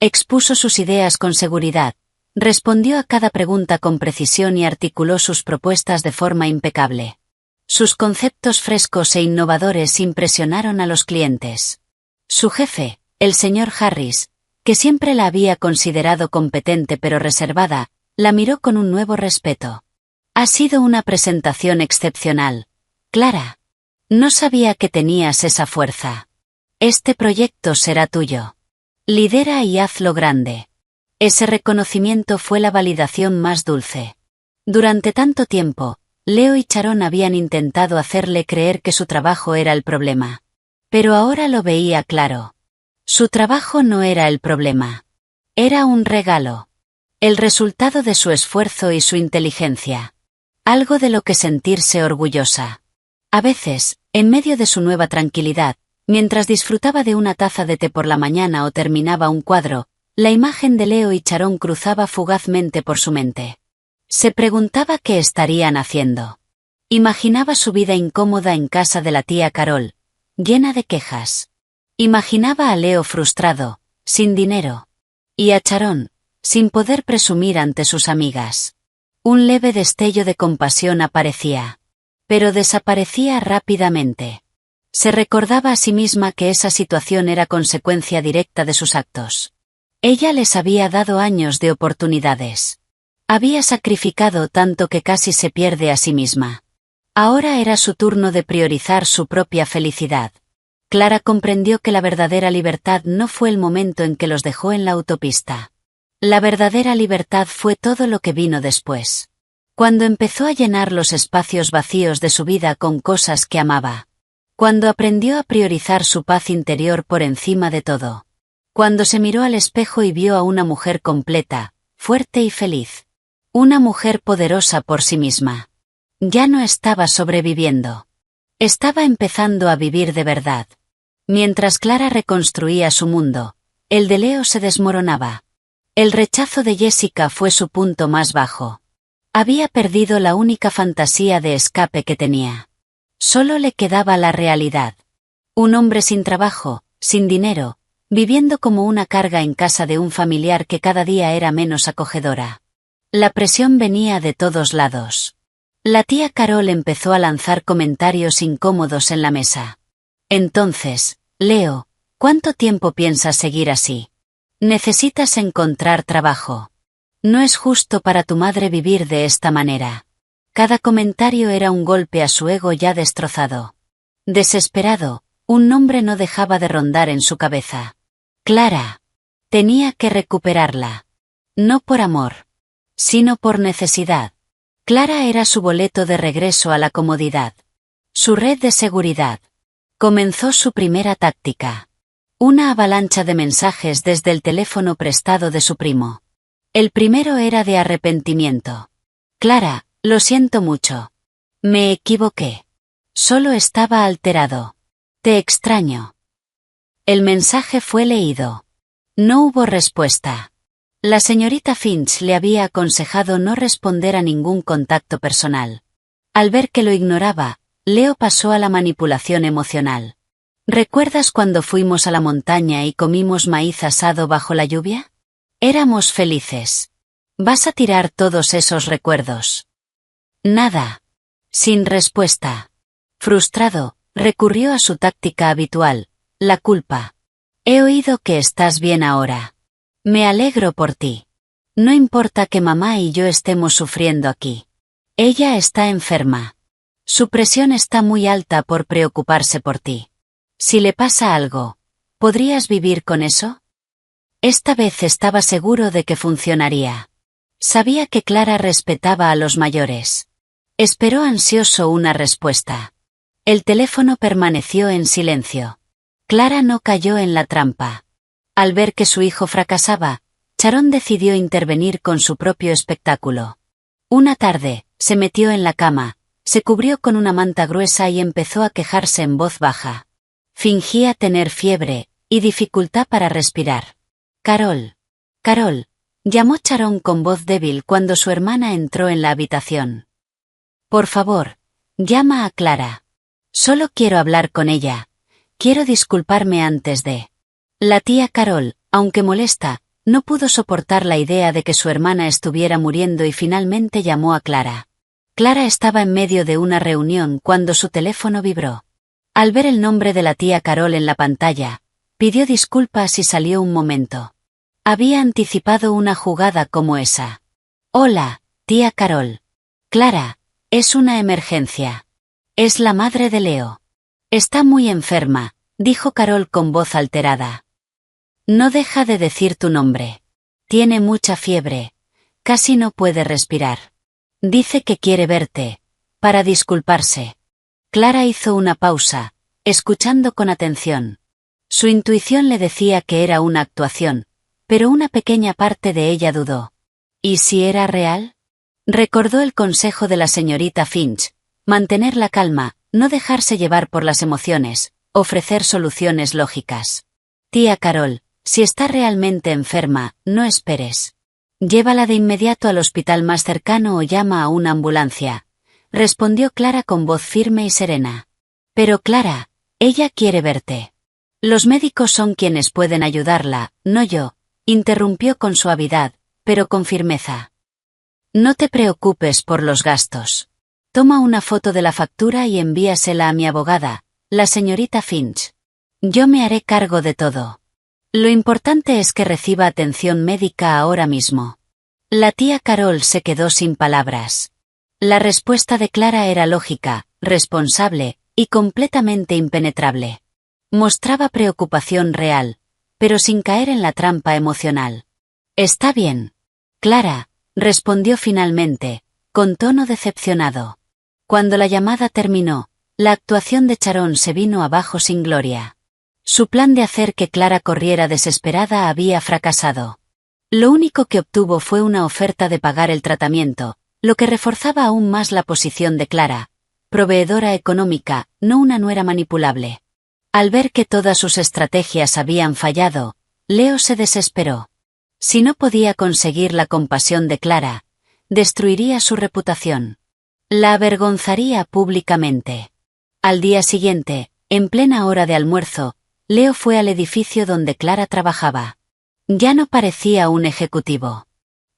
Expuso sus ideas con seguridad, respondió a cada pregunta con precisión y articuló sus propuestas de forma impecable. Sus conceptos frescos e innovadores impresionaron a los clientes. Su jefe, el señor Harris, que siempre la había considerado competente pero reservada, la miró con un nuevo respeto. Ha sido una presentación excepcional, Clara. No sabía que tenías esa fuerza. Este proyecto será tuyo. Lidera y hazlo grande. Ese reconocimiento fue la validación más dulce. Durante tanto tiempo, Leo y Sharon habían intentado hacerle creer que su trabajo era el problema. Pero ahora lo veía claro. Su trabajo no era el problema. Era un regalo. El resultado de su esfuerzo y su inteligencia. Algo de lo que sentirse orgullosa. A veces, en medio de su nueva tranquilidad, mientras disfrutaba de una taza de té por la mañana o terminaba un cuadro, la imagen de Leo y Sharon cruzaba fugazmente por su mente. Se preguntaba qué estarían haciendo. Imaginaba su vida incómoda en casa de la tía Carol, llena de quejas. Imaginaba a Leo frustrado, sin dinero. Y a Sharon, sin poder presumir ante sus amigas. Un leve destello de compasión aparecía. Pero desaparecía rápidamente. Se recordaba a sí misma que esa situación era consecuencia directa de sus actos. Ella les había dado años de oportunidades. Había sacrificado tanto que casi se pierde a sí misma. Ahora era su turno de priorizar su propia felicidad. Clara comprendió que la verdadera libertad no fue el momento en que los dejó en la autopista. La verdadera libertad fue todo lo que vino después. Cuando empezó a llenar los espacios vacíos de su vida con cosas que amaba. Cuando aprendió a priorizar su paz interior por encima de todo. Cuando se miró al espejo y vio a una mujer completa, fuerte y feliz. Una mujer poderosa por sí misma. Ya no estaba sobreviviendo. Estaba empezando a vivir de verdad. Mientras Clara reconstruía su mundo, el de Leo se desmoronaba. El rechazo de Jessica fue su punto más bajo. Había perdido la única fantasía de escape que tenía. Solo le quedaba la realidad. Un hombre sin trabajo, sin dinero, viviendo como una carga en casa de un familiar que cada día era menos acogedora. La presión venía de todos lados. La tía Carol empezó a lanzar comentarios incómodos en la mesa. Entonces, Leo, ¿cuánto tiempo piensas seguir así? Necesitas encontrar trabajo. No es justo para tu madre vivir de esta manera. Cada comentario era un golpe a su ego ya destrozado. Desesperado, un nombre no dejaba de rondar en su cabeza. Clara. Tenía que recuperarla. No por amor, sino por necesidad. Clara era su boleto de regreso a la comodidad. Su red de seguridad. Comenzó su primera táctica. Una avalancha de mensajes desde el teléfono prestado de su primo. El primero era de arrepentimiento. Clara, lo siento mucho. Me equivoqué. Solo estaba alterado. Te extraño. El mensaje fue leído. No hubo respuesta. La señorita Finch le había aconsejado no responder a ningún contacto personal. Al ver que lo ignoraba, Leo pasó a la manipulación emocional. ¿Recuerdas cuando fuimos a la montaña y comimos maíz asado bajo la lluvia? Éramos felices. ¿Vas a tirar todos esos recuerdos? Nada. Sin respuesta. Frustrado, recurrió a su táctica habitual, la culpa. He oído que estás bien ahora. Me alegro por ti. No importa que mamá y yo estemos sufriendo aquí. Ella está enferma. Su presión está muy alta por preocuparse por ti. Si le pasa algo, ¿podrías vivir con eso? Esta vez estaba seguro de que funcionaría. Sabía que Clara respetaba a los mayores. Esperó ansioso una respuesta. El teléfono permaneció en silencio. Clara no cayó en la trampa. Al ver que su hijo fracasaba, Sharon decidió intervenir con su propio espectáculo. Una tarde, se metió en la cama, se cubrió con una manta gruesa y empezó a quejarse en voz baja. Fingía tener fiebre y dificultad para respirar. Carol. Carol, llamó Sharon con voz débil cuando su hermana entró en la habitación. Por favor, llama a Clara. Solo quiero hablar con ella. Quiero disculparme antes de... La tía Carol, aunque molesta, no pudo soportar la idea de que su hermana estuviera muriendo y finalmente llamó a Clara. Clara estaba en medio de una reunión cuando su teléfono vibró. Al ver el nombre de la tía Carol en la pantalla, pidió disculpas y salió un momento. Había anticipado una jugada como esa. Hola, tía Carol. Clara, es una emergencia. Es la madre de Leo. Está muy enferma, dijo Carol con voz alterada. No deja de decir tu nombre. Tiene mucha fiebre. Casi no puede respirar. Dice que quiere verte, para disculparse. Clara hizo una pausa, escuchando con atención. Su intuición le decía que era una actuación, pero una pequeña parte de ella dudó. ¿Y si era real? Recordó el consejo de la señorita Finch, mantener la calma, no dejarse llevar por las emociones, ofrecer soluciones lógicas. Tía Carol, si está realmente enferma, no esperes. Llévala de inmediato al hospital más cercano o llama a una ambulancia, respondió Clara con voz firme y serena. Pero Clara, ella quiere verte. Los médicos son quienes pueden ayudarla, no yo, interrumpió con suavidad, pero con firmeza. No te preocupes por los gastos. Toma una foto de la factura y envíasela a mi abogada, la señorita Finch. Yo me haré cargo de todo. Lo importante es que reciba atención médica ahora mismo. La tía Carol se quedó sin palabras. La respuesta de Clara era lógica, responsable, y completamente impenetrable. Mostraba preocupación real, pero sin caer en la trampa emocional. Está bien. Clara, respondió finalmente, con tono decepcionado. Cuando la llamada terminó, la actuación de Sharon se vino abajo sin gloria. Su plan de hacer que Clara corriera desesperada había fracasado. Lo único que obtuvo fue una oferta de pagar el tratamiento, lo que reforzaba aún más la posición de Clara, proveedora económica, no una nuera manipulable. Al ver que todas sus estrategias habían fallado, Leo se desesperó. Si no podía conseguir la compasión de Clara, destruiría su reputación. La avergonzaría públicamente. Al día siguiente, en plena hora de almuerzo, Leo fue al edificio donde Clara trabajaba. Ya no parecía un ejecutivo.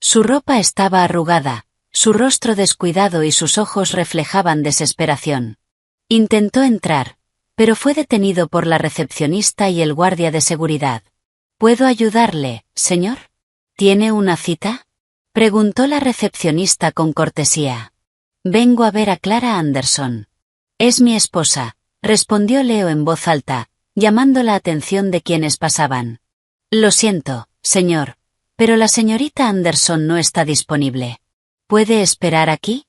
Su ropa estaba arrugada, Su rostro descuidado y sus ojos reflejaban desesperación. Intentó entrar, pero fue detenido por la recepcionista y el guardia de seguridad. ¿Puedo ayudarle, señor? ¿Tiene una cita? Preguntó la recepcionista con cortesía. Vengo a ver a Clara Anderson. Es mi esposa, respondió Leo en voz alta, llamando la atención de quienes pasaban. Lo siento, señor, pero la señorita Anderson no está disponible. ¿Puede esperar aquí?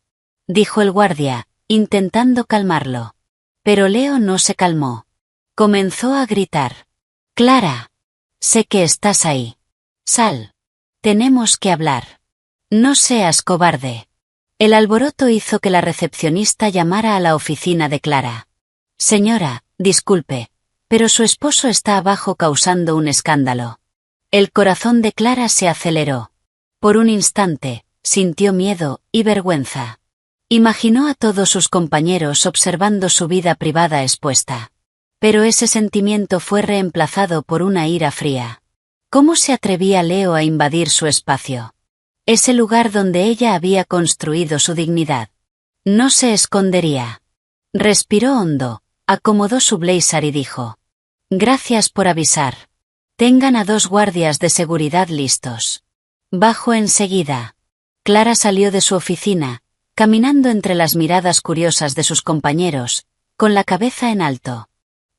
Dijo el guardia, intentando calmarlo. Pero Leo no se calmó. Comenzó a gritar. Clara. Sé que estás ahí. Sal. Tenemos que hablar. No seas cobarde. El alboroto hizo que la recepcionista llamara a la oficina de Clara. Señora, disculpe, pero su esposo está abajo causando un escándalo. El corazón de Clara se aceleró. Por un instante, sintió miedo y vergüenza. Imaginó a todos sus compañeros observando su vida privada expuesta. Pero ese sentimiento fue reemplazado por una ira fría. ¿Cómo se atrevía Leo a invadir su espacio? Ese lugar donde ella había construido su dignidad. No se escondería. Respiró hondo, acomodó su blazer y dijo. Gracias por avisar. Tengan a 2 guardias de seguridad listos. Bajo enseguida. Clara salió de su oficina, caminando entre las miradas curiosas de sus compañeros, con la cabeza en alto.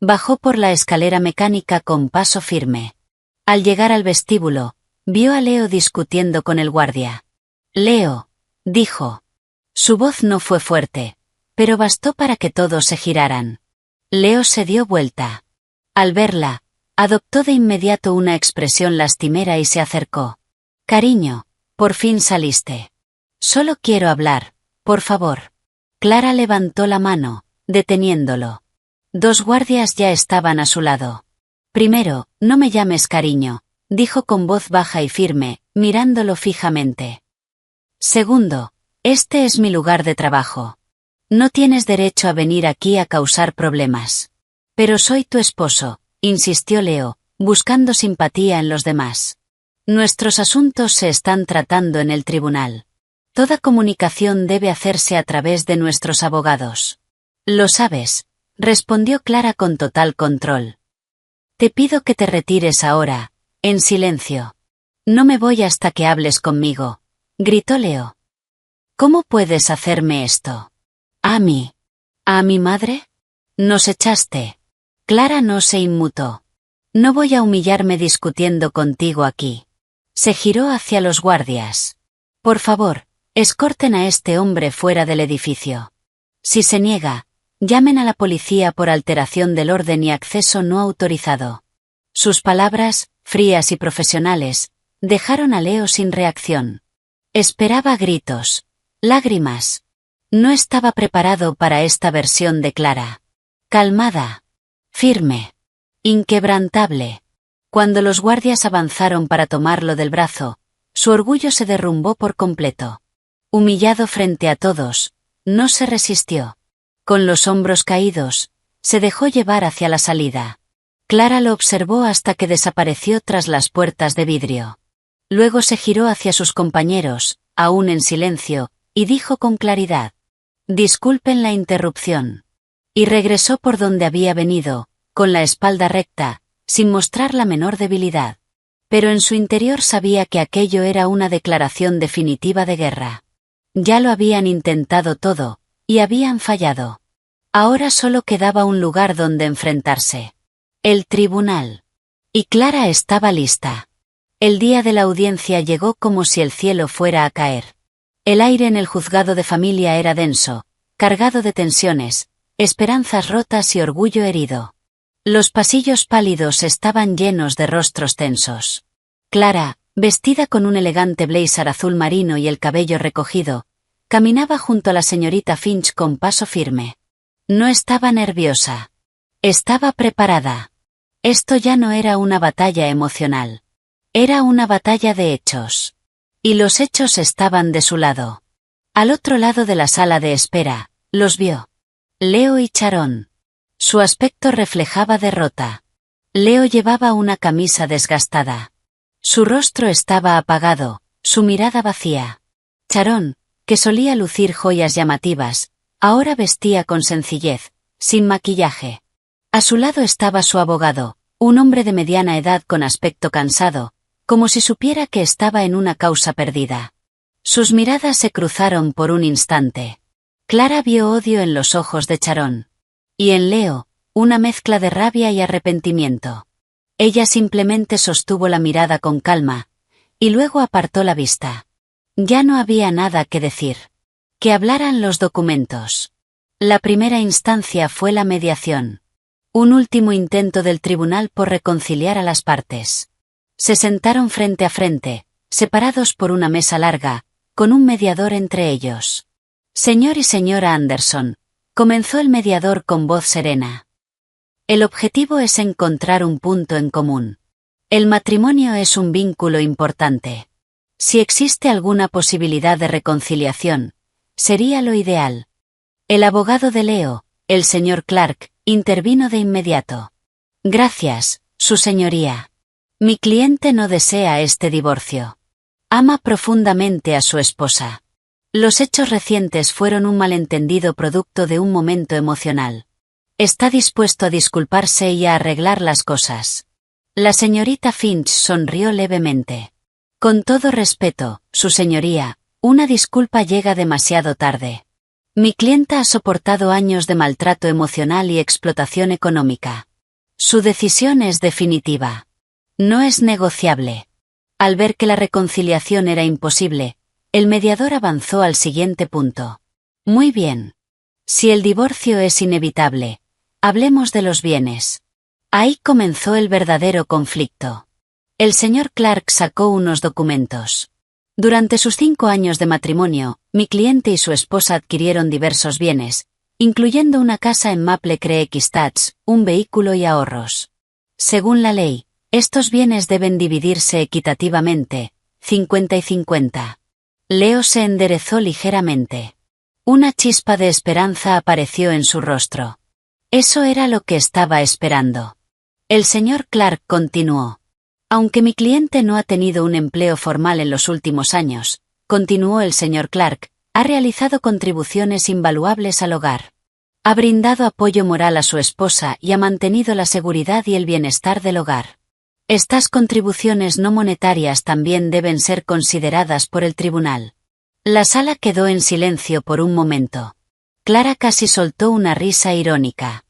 Bajó por la escalera mecánica con paso firme. Al llegar al vestíbulo, vio a Leo discutiendo con el guardia. Leo, dijo. Su voz no fue fuerte, pero bastó para que todos se giraran. Leo se dio vuelta. Al verla, adoptó de inmediato una expresión lastimera y se acercó. Cariño, por fin saliste. Solo quiero hablar, por favor. Clara levantó la mano, deteniéndolo. 2 guardias ya estaban a su lado. Primero, no me llames cariño, dijo con voz baja y firme, mirándolo fijamente. Segundo, este es mi lugar de trabajo. No tienes derecho a venir aquí a causar problemas. Pero soy tu esposo, insistió Leo, buscando simpatía en los demás. Nuestros asuntos se están tratando en el tribunal. Toda comunicación debe hacerse a través de nuestros abogados. Lo sabes, respondió Clara con total control. Te pido que te retires ahora, en silencio. No me voy hasta que hables conmigo, gritó Leo. ¿Cómo puedes hacerme esto? ¿A mí? ¿A mi madre? Nos echaste. Clara no se inmutó. No voy a humillarme discutiendo contigo aquí. Se giró hacia los guardias. Por favor, escorten a este hombre fuera del edificio. Si se niega, llamen a la policía por alteración del orden y acceso no autorizado. Sus palabras, frías y profesionales, dejaron a Leo sin reacción. Esperaba gritos, lágrimas. No estaba preparado para esta versión de Clara. Calmada. Firme. Inquebrantable. Cuando los guardias avanzaron para tomarlo del brazo, su orgullo se derrumbó por completo. Humillado frente a todos, no se resistió. Con los hombros caídos, se dejó llevar hacia la salida. Clara lo observó hasta que desapareció tras las puertas de vidrio. Luego se giró hacia sus compañeros, aún en silencio, y dijo con claridad: «Disculpen la interrupción». Y regresó por donde había venido, con la espalda recta, sin mostrar la menor debilidad. Pero en su interior sabía que aquello era una declaración definitiva de guerra. Ya lo habían intentado todo, y habían fallado. Ahora solo quedaba un lugar donde enfrentarse. El tribunal. Y Clara estaba lista. El día de la audiencia llegó como si el cielo fuera a caer. El aire en el juzgado de familia era denso, cargado de tensiones, esperanzas rotas y orgullo herido. Los pasillos pálidos estaban llenos de rostros tensos. Clara, vestida con un elegante blazer azul marino y el cabello recogido, caminaba junto a la señorita Finch con paso firme. No estaba nerviosa. Estaba preparada. Esto ya no era una batalla emocional. Era una batalla de hechos. Y los hechos estaban de su lado. Al otro lado de la sala de espera, los vio. Leo y Sharon. Su aspecto reflejaba derrota. Leo llevaba una camisa desgastada. Su rostro estaba apagado, su mirada vacía. Sharon, que solía lucir joyas llamativas, ahora vestía con sencillez, sin maquillaje. A su lado estaba su abogado, un hombre de mediana edad con aspecto cansado, como si supiera que estaba en una causa perdida. Sus miradas se cruzaron por un instante. Clara vio odio en los ojos de Sharon. Y en Leo, una mezcla de rabia y arrepentimiento. Ella simplemente sostuvo la mirada con calma, y luego apartó la vista. Ya no había nada que decir. Que hablaran los documentos. La primera instancia fue la mediación. Un último intento del tribunal por reconciliar a las partes. Se sentaron frente a frente, separados por una mesa larga, con un mediador entre ellos. Señor y señora Anderson, comenzó el mediador con voz serena. El objetivo es encontrar un punto en común. El matrimonio es un vínculo importante. Si existe alguna posibilidad de reconciliación, sería lo ideal. El abogado de Leo, el señor Clark, intervino de inmediato. Gracias, su señoría. Mi cliente no desea este divorcio. Ama profundamente a su esposa. Los hechos recientes fueron un malentendido producto de un momento emocional. Está dispuesto a disculparse y a arreglar las cosas. La señorita Finch sonrió levemente. Con todo respeto, su señoría, una disculpa llega demasiado tarde. Mi clienta ha soportado años de maltrato emocional y explotación económica. Su decisión es definitiva. No es negociable. Al ver que la reconciliación era imposible, el mediador avanzó al siguiente punto. Muy bien. Si el divorcio es inevitable, hablemos de los bienes. Ahí comenzó el verdadero conflicto. El señor Clark sacó unos documentos. Durante sus 5 años de matrimonio, mi cliente y su esposa adquirieron diversos bienes, incluyendo una casa en Maple Creek Estates, un vehículo y ahorros. Según la ley, estos bienes deben dividirse equitativamente, 50 y 50. Leo se enderezó ligeramente. Una chispa de esperanza apareció en su rostro. Eso era lo que estaba esperando. El señor Clark continuó. Aunque mi cliente no ha tenido un empleo formal en los últimos años, continuó el señor Clark, ha realizado contribuciones invaluables al hogar. Ha brindado apoyo moral a su esposa y ha mantenido la seguridad y el bienestar del hogar. Estas contribuciones no monetarias también deben ser consideradas por el tribunal. La sala quedó en silencio por un momento. Clara casi soltó una risa irónica.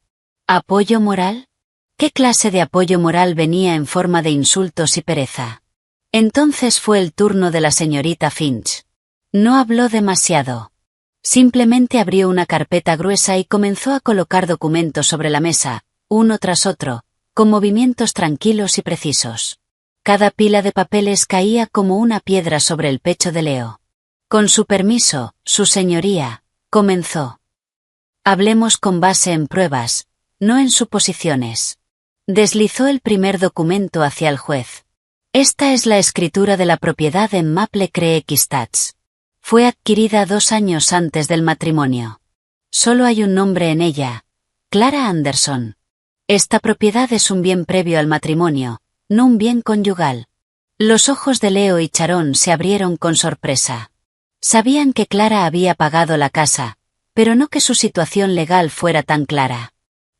¿Apoyo moral? ¿Qué clase de apoyo moral venía en forma de insultos y pereza? Entonces fue el turno de la señorita Finch. No habló demasiado. Simplemente abrió una carpeta gruesa y comenzó a colocar documentos sobre la mesa, uno tras otro, con movimientos tranquilos y precisos. Cada pila de papeles caía como una piedra sobre el pecho de Leo. Con su permiso, su señoría, comenzó. Hablemos con base en pruebas, no en suposiciones. Deslizó el primer documento hacia el juez. Esta es la escritura de la propiedad en Maple Creek Estates. Fue adquirida 2 años antes del matrimonio. Solo hay un nombre en ella, Clara Anderson. Esta propiedad es un bien previo al matrimonio, no un bien conyugal. Los ojos de Leo y Sharon se abrieron con sorpresa. Sabían que Clara había pagado la casa, pero no que su situación legal fuera tan clara.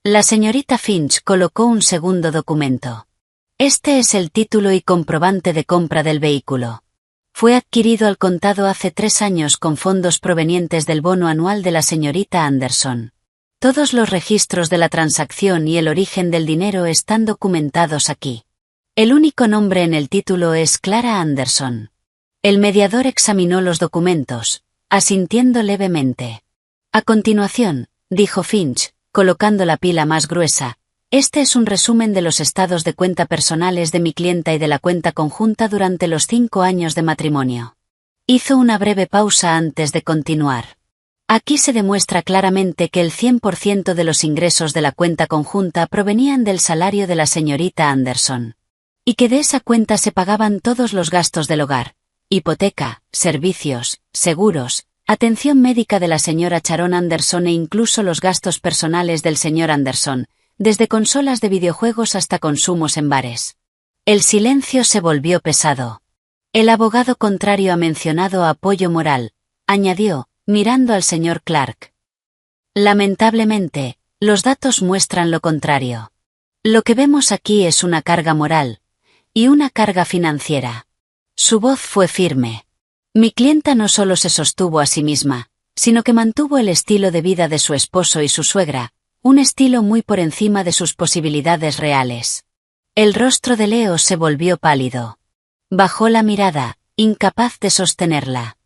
La señorita Finch colocó un segundo documento. Este es el título y comprobante de compra del vehículo. Fue adquirido al contado hace 3 años con fondos provenientes del bono anual de la señorita Anderson. Todos los registros de la transacción y el origen del dinero están documentados aquí. El único nombre en el título es Clara Anderson. El mediador examinó los documentos, asintiendo levemente. A continuación, dijo Finch, colocando la pila más gruesa, este es un resumen de los estados de cuenta personales de mi clienta y de la cuenta conjunta durante los 5 años de matrimonio. Hizo una breve pausa antes de continuar. Aquí se demuestra claramente que el 100% de los ingresos de la cuenta conjunta provenían del salario de la señorita Anderson. Y que de esa cuenta se pagaban todos los gastos del hogar, hipoteca, servicios, seguros, atención médica de la señora Sharon Anderson e incluso los gastos personales del señor Anderson, desde consolas de videojuegos hasta consumos en bares. El silencio se volvió pesado. El abogado contrario ha mencionado apoyo moral, añadió, mirando al señor Clark. Lamentablemente, los datos muestran lo contrario. Lo que vemos aquí es una carga moral, y una carga financiera. Su voz fue firme. Mi clienta no solo se sostuvo a sí misma, sino que mantuvo el estilo de vida de su esposo y su suegra, un estilo muy por encima de sus posibilidades reales. El rostro de Leo se volvió pálido. Bajó la mirada, incapaz de sostenerla.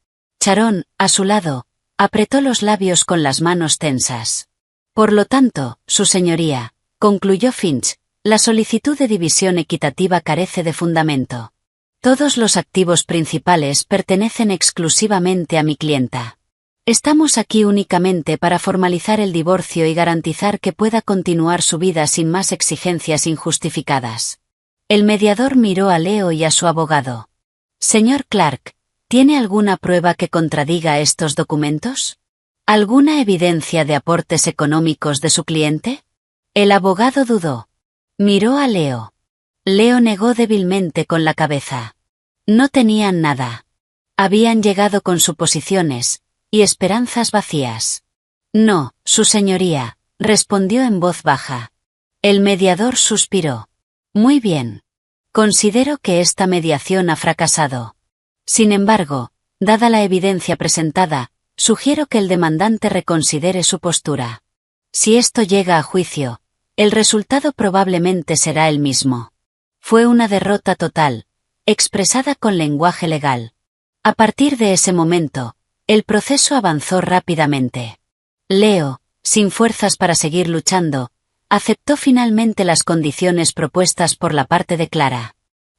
Sharon, a su lado, apretó los labios con las manos tensas. Por lo tanto, su señoría, concluyó Finch, la solicitud de división equitativa carece de fundamento. Todos los activos principales pertenecen exclusivamente a mi clienta. Estamos aquí únicamente para formalizar el divorcio y garantizar que pueda continuar su vida sin más exigencias injustificadas. El mediador miró a Leo y a su abogado. Señor Clark, ¿tiene alguna prueba que contradiga estos documentos? ¿Alguna evidencia de aportes económicos de su cliente? El abogado dudó. Miró a Leo. Leo negó débilmente con la cabeza. No tenían nada. Habían llegado con suposiciones y esperanzas vacías. No, su señoría, respondió en voz baja. El mediador suspiró. Muy bien. Considero que esta mediación ha fracasado. Sin embargo, dada la evidencia presentada, sugiero que el demandante reconsidere su postura. Si esto llega a juicio, el resultado probablemente será el mismo. Fue una derrota total, expresada con lenguaje legal. A partir de ese momento, el proceso avanzó rápidamente. Leo, sin fuerzas para seguir luchando, aceptó finalmente las condiciones propuestas por la parte de Clara.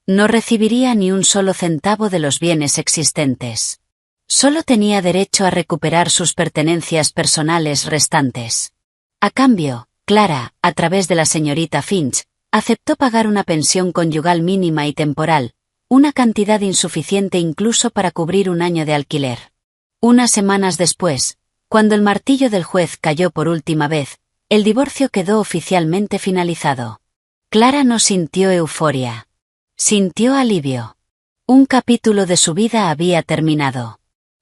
No recibiría ni un solo centavo de los bienes existentes. Solo tenía derecho a recuperar sus pertenencias personales restantes. A cambio, Clara, a través de la señorita Finch, aceptó pagar una pensión conyugal mínima y temporal, una cantidad insuficiente incluso para cubrir un año de alquiler. Unas semanas después, cuando el martillo del juez cayó por última vez, el divorcio quedó oficialmente finalizado. Clara no sintió euforia. Sintió alivio. Un capítulo de su vida había terminado.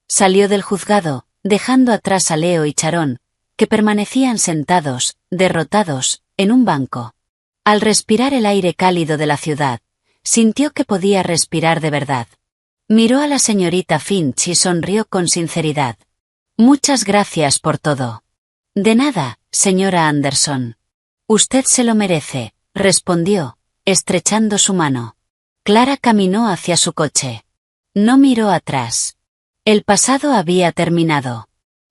Salió del juzgado, dejando atrás a Leo y Sharon, que permanecían sentados, derrotados, en un banco. Al respirar el aire cálido de la ciudad, sintió que podía respirar de verdad. Miró a la señorita Finch y sonrió con sinceridad. Muchas gracias por todo. De nada, señora Anderson. Usted se lo merece, respondió, estrechando su mano. Clara caminó hacia su coche. No miró atrás. El pasado había terminado.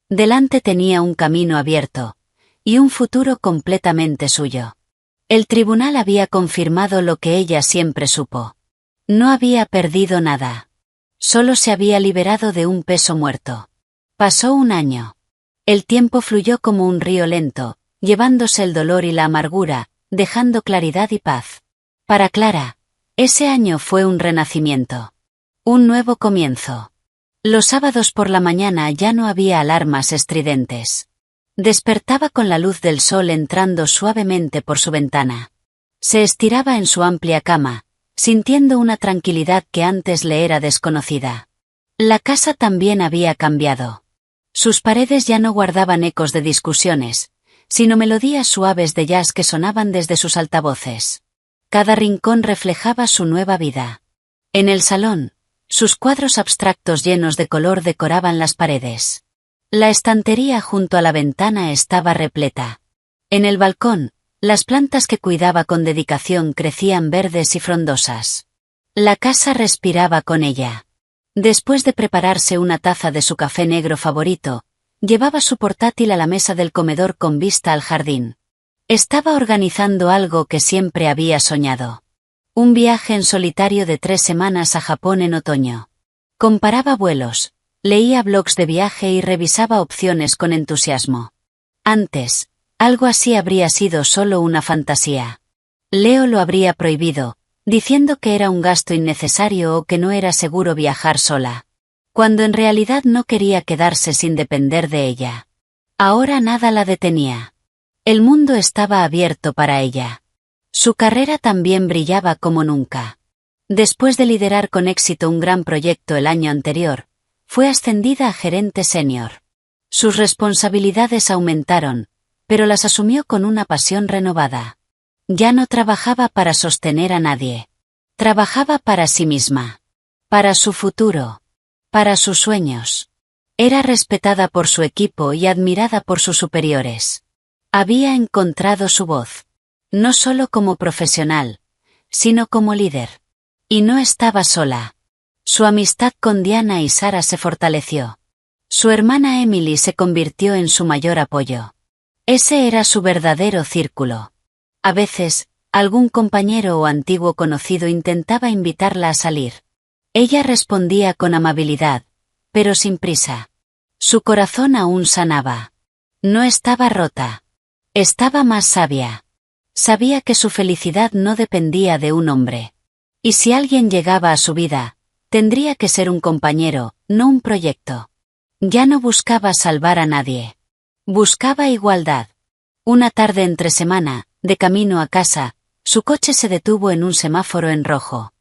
Delante tenía un camino abierto, y un futuro completamente suyo. El tribunal había confirmado lo que ella siempre supo. No había perdido nada. Solo se había liberado de un peso muerto. Pasó un año. El tiempo fluyó como un río lento, llevándose el dolor y la amargura, dejando claridad y paz. Para Clara, ese año fue un renacimiento. Un nuevo comienzo. Los sábados por la mañana ya no había alarmas estridentes. Despertaba con la luz del sol entrando suavemente por su ventana. Se estiraba en su amplia cama, sintiendo una tranquilidad que antes le era desconocida. La casa también había cambiado. Sus paredes ya no guardaban ecos de discusiones, sino melodías suaves de jazz que sonaban desde sus altavoces. Cada rincón reflejaba su nueva vida. En el salón, sus cuadros abstractos llenos de color decoraban las paredes. La estantería junto a la ventana estaba repleta. En el balcón, las plantas que cuidaba con dedicación crecían verdes y frondosas. La casa respiraba con ella. Después de prepararse una taza de su café negro favorito, llevaba su portátil a la mesa del comedor con vista al jardín. Estaba organizando algo que siempre había soñado. Un viaje en solitario de 3 semanas a Japón en otoño. Comparaba vuelos, leía blogs de viaje y revisaba opciones con entusiasmo. Antes, algo así habría sido solo una fantasía. Leo lo habría prohibido, diciendo que era un gasto innecesario o que no era seguro viajar sola. Cuando en realidad no quería quedarse sin depender de ella. Ahora nada la detenía. El mundo estaba abierto para ella. Su carrera también brillaba como nunca. Después de liderar con éxito un gran proyecto el año anterior, Fue ascendida a gerente senior. Sus responsabilidades aumentaron, pero las asumió con una pasión renovada. Ya no trabajaba para sostener a nadie. Trabajaba para sí misma. Para su futuro. Para sus sueños. Era respetada por su equipo y admirada por sus superiores. Había encontrado su voz. No solo como profesional, sino como líder. Y no estaba sola. Su amistad con Diana y Sara se fortaleció. Su hermana Emily se convirtió en su mayor apoyo. Ese era su verdadero círculo. A veces, algún compañero o antiguo conocido intentaba invitarla a salir. Ella respondía con amabilidad, pero sin prisa. Su corazón aún sanaba. No estaba rota. Estaba más sabia. Sabía que su felicidad no dependía de un hombre. Y si alguien llegaba a su vida, tendría que ser un compañero, no un proyecto. Ya no buscaba salvar a nadie. Buscaba igualdad. Una tarde entre semana, de camino a casa, su coche se detuvo en un semáforo en rojo.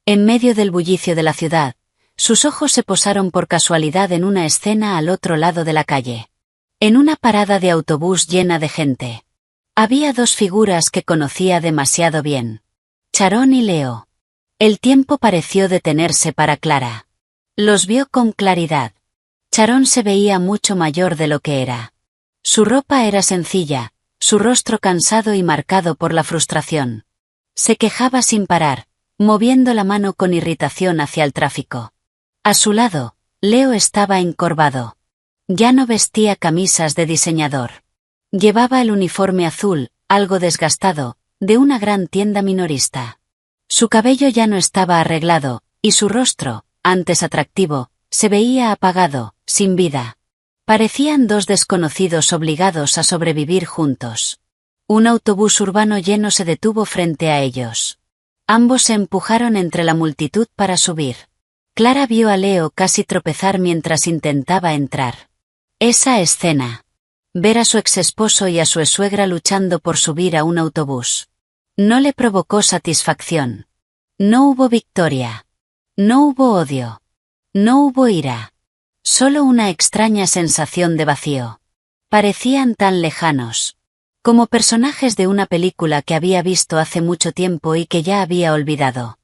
En medio del bullicio de la ciudad, sus ojos se posaron por casualidad en una escena al otro lado de la calle. En una parada de autobús llena de gente. Había dos figuras que conocía demasiado bien. Sharon y Leo. El tiempo pareció detenerse para Clara. Los vio con claridad. Sharon se veía mucho mayor de lo que era. Su ropa era sencilla, su rostro cansado y marcado por la frustración. Se quejaba sin parar, moviendo la mano con irritación hacia el tráfico. A su lado, Leo estaba encorvado. Ya no vestía camisas de diseñador. Llevaba el uniforme azul, algo desgastado, de una gran tienda minorista. Su cabello ya no estaba arreglado, y su rostro, antes atractivo, se veía apagado, sin vida. Parecían dos desconocidos obligados a sobrevivir juntos. Un autobús urbano lleno se detuvo frente a ellos. Ambos se empujaron entre la multitud para subir. Clara vio a Leo casi tropezar mientras intentaba entrar. Esa escena. Ver a su exesposo y a su suegra luchando por subir a un autobús. No le provocó satisfacción. No hubo victoria. No hubo odio. No hubo ira. Solo una extraña sensación de vacío. Parecían tan lejanos. Como personajes de una película que había visto hace mucho tiempo y que ya había olvidado.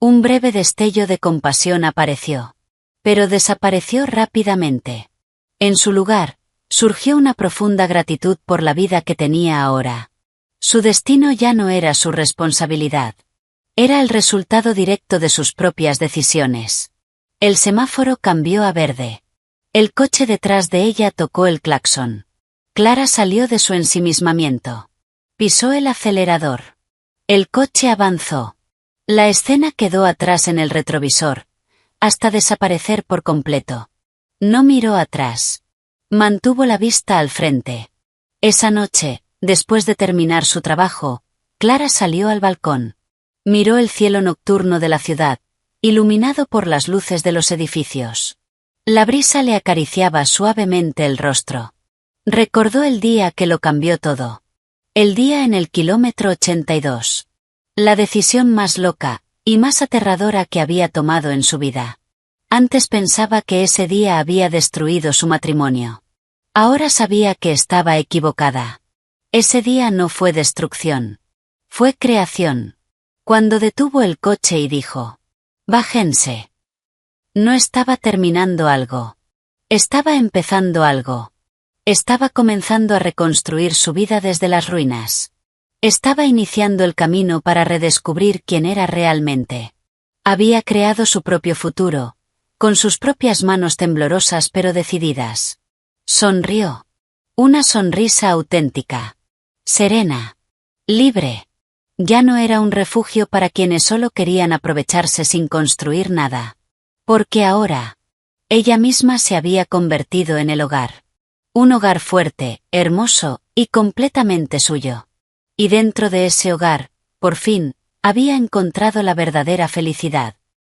Un breve destello de compasión apareció. Pero desapareció rápidamente. En su lugar, surgió una profunda gratitud por la vida que tenía ahora. Su destino ya no era su responsabilidad. Era el resultado directo de sus propias decisiones. El semáforo cambió a verde. El coche detrás de ella tocó el claxon. Clara salió de su ensimismamiento. Pisó el acelerador. El coche avanzó. La escena quedó atrás en el retrovisor, hasta desaparecer por completo. No miró atrás. Mantuvo la vista al frente. Esa noche, después de terminar su trabajo, Clara salió al balcón. Miró el cielo nocturno de la ciudad, iluminado por las luces de los edificios. La brisa le acariciaba suavemente el rostro. Recordó el día que lo cambió todo. El día en el kilómetro 82. La decisión más loca, y más aterradora que había tomado en su vida. Antes pensaba que ese día había destruido su matrimonio. Ahora sabía que estaba equivocada. Ese día no fue destrucción. Fue creación. Cuando detuvo el coche y dijo: «Bájense». No estaba terminando algo. Estaba empezando algo. Estaba comenzando a reconstruir su vida desde las ruinas. Estaba iniciando el camino para redescubrir quién era realmente. Había creado su propio futuro, con sus propias manos temblorosas pero decididas. Sonrió. Una sonrisa auténtica. Serena. Libre. Ya no era un refugio para quienes solo querían aprovecharse sin construir nada. Porque ahora, ella misma se había convertido en el hogar. Un hogar fuerte, hermoso, y completamente suyo. Y dentro de ese hogar, por fin, había encontrado la verdadera felicidad.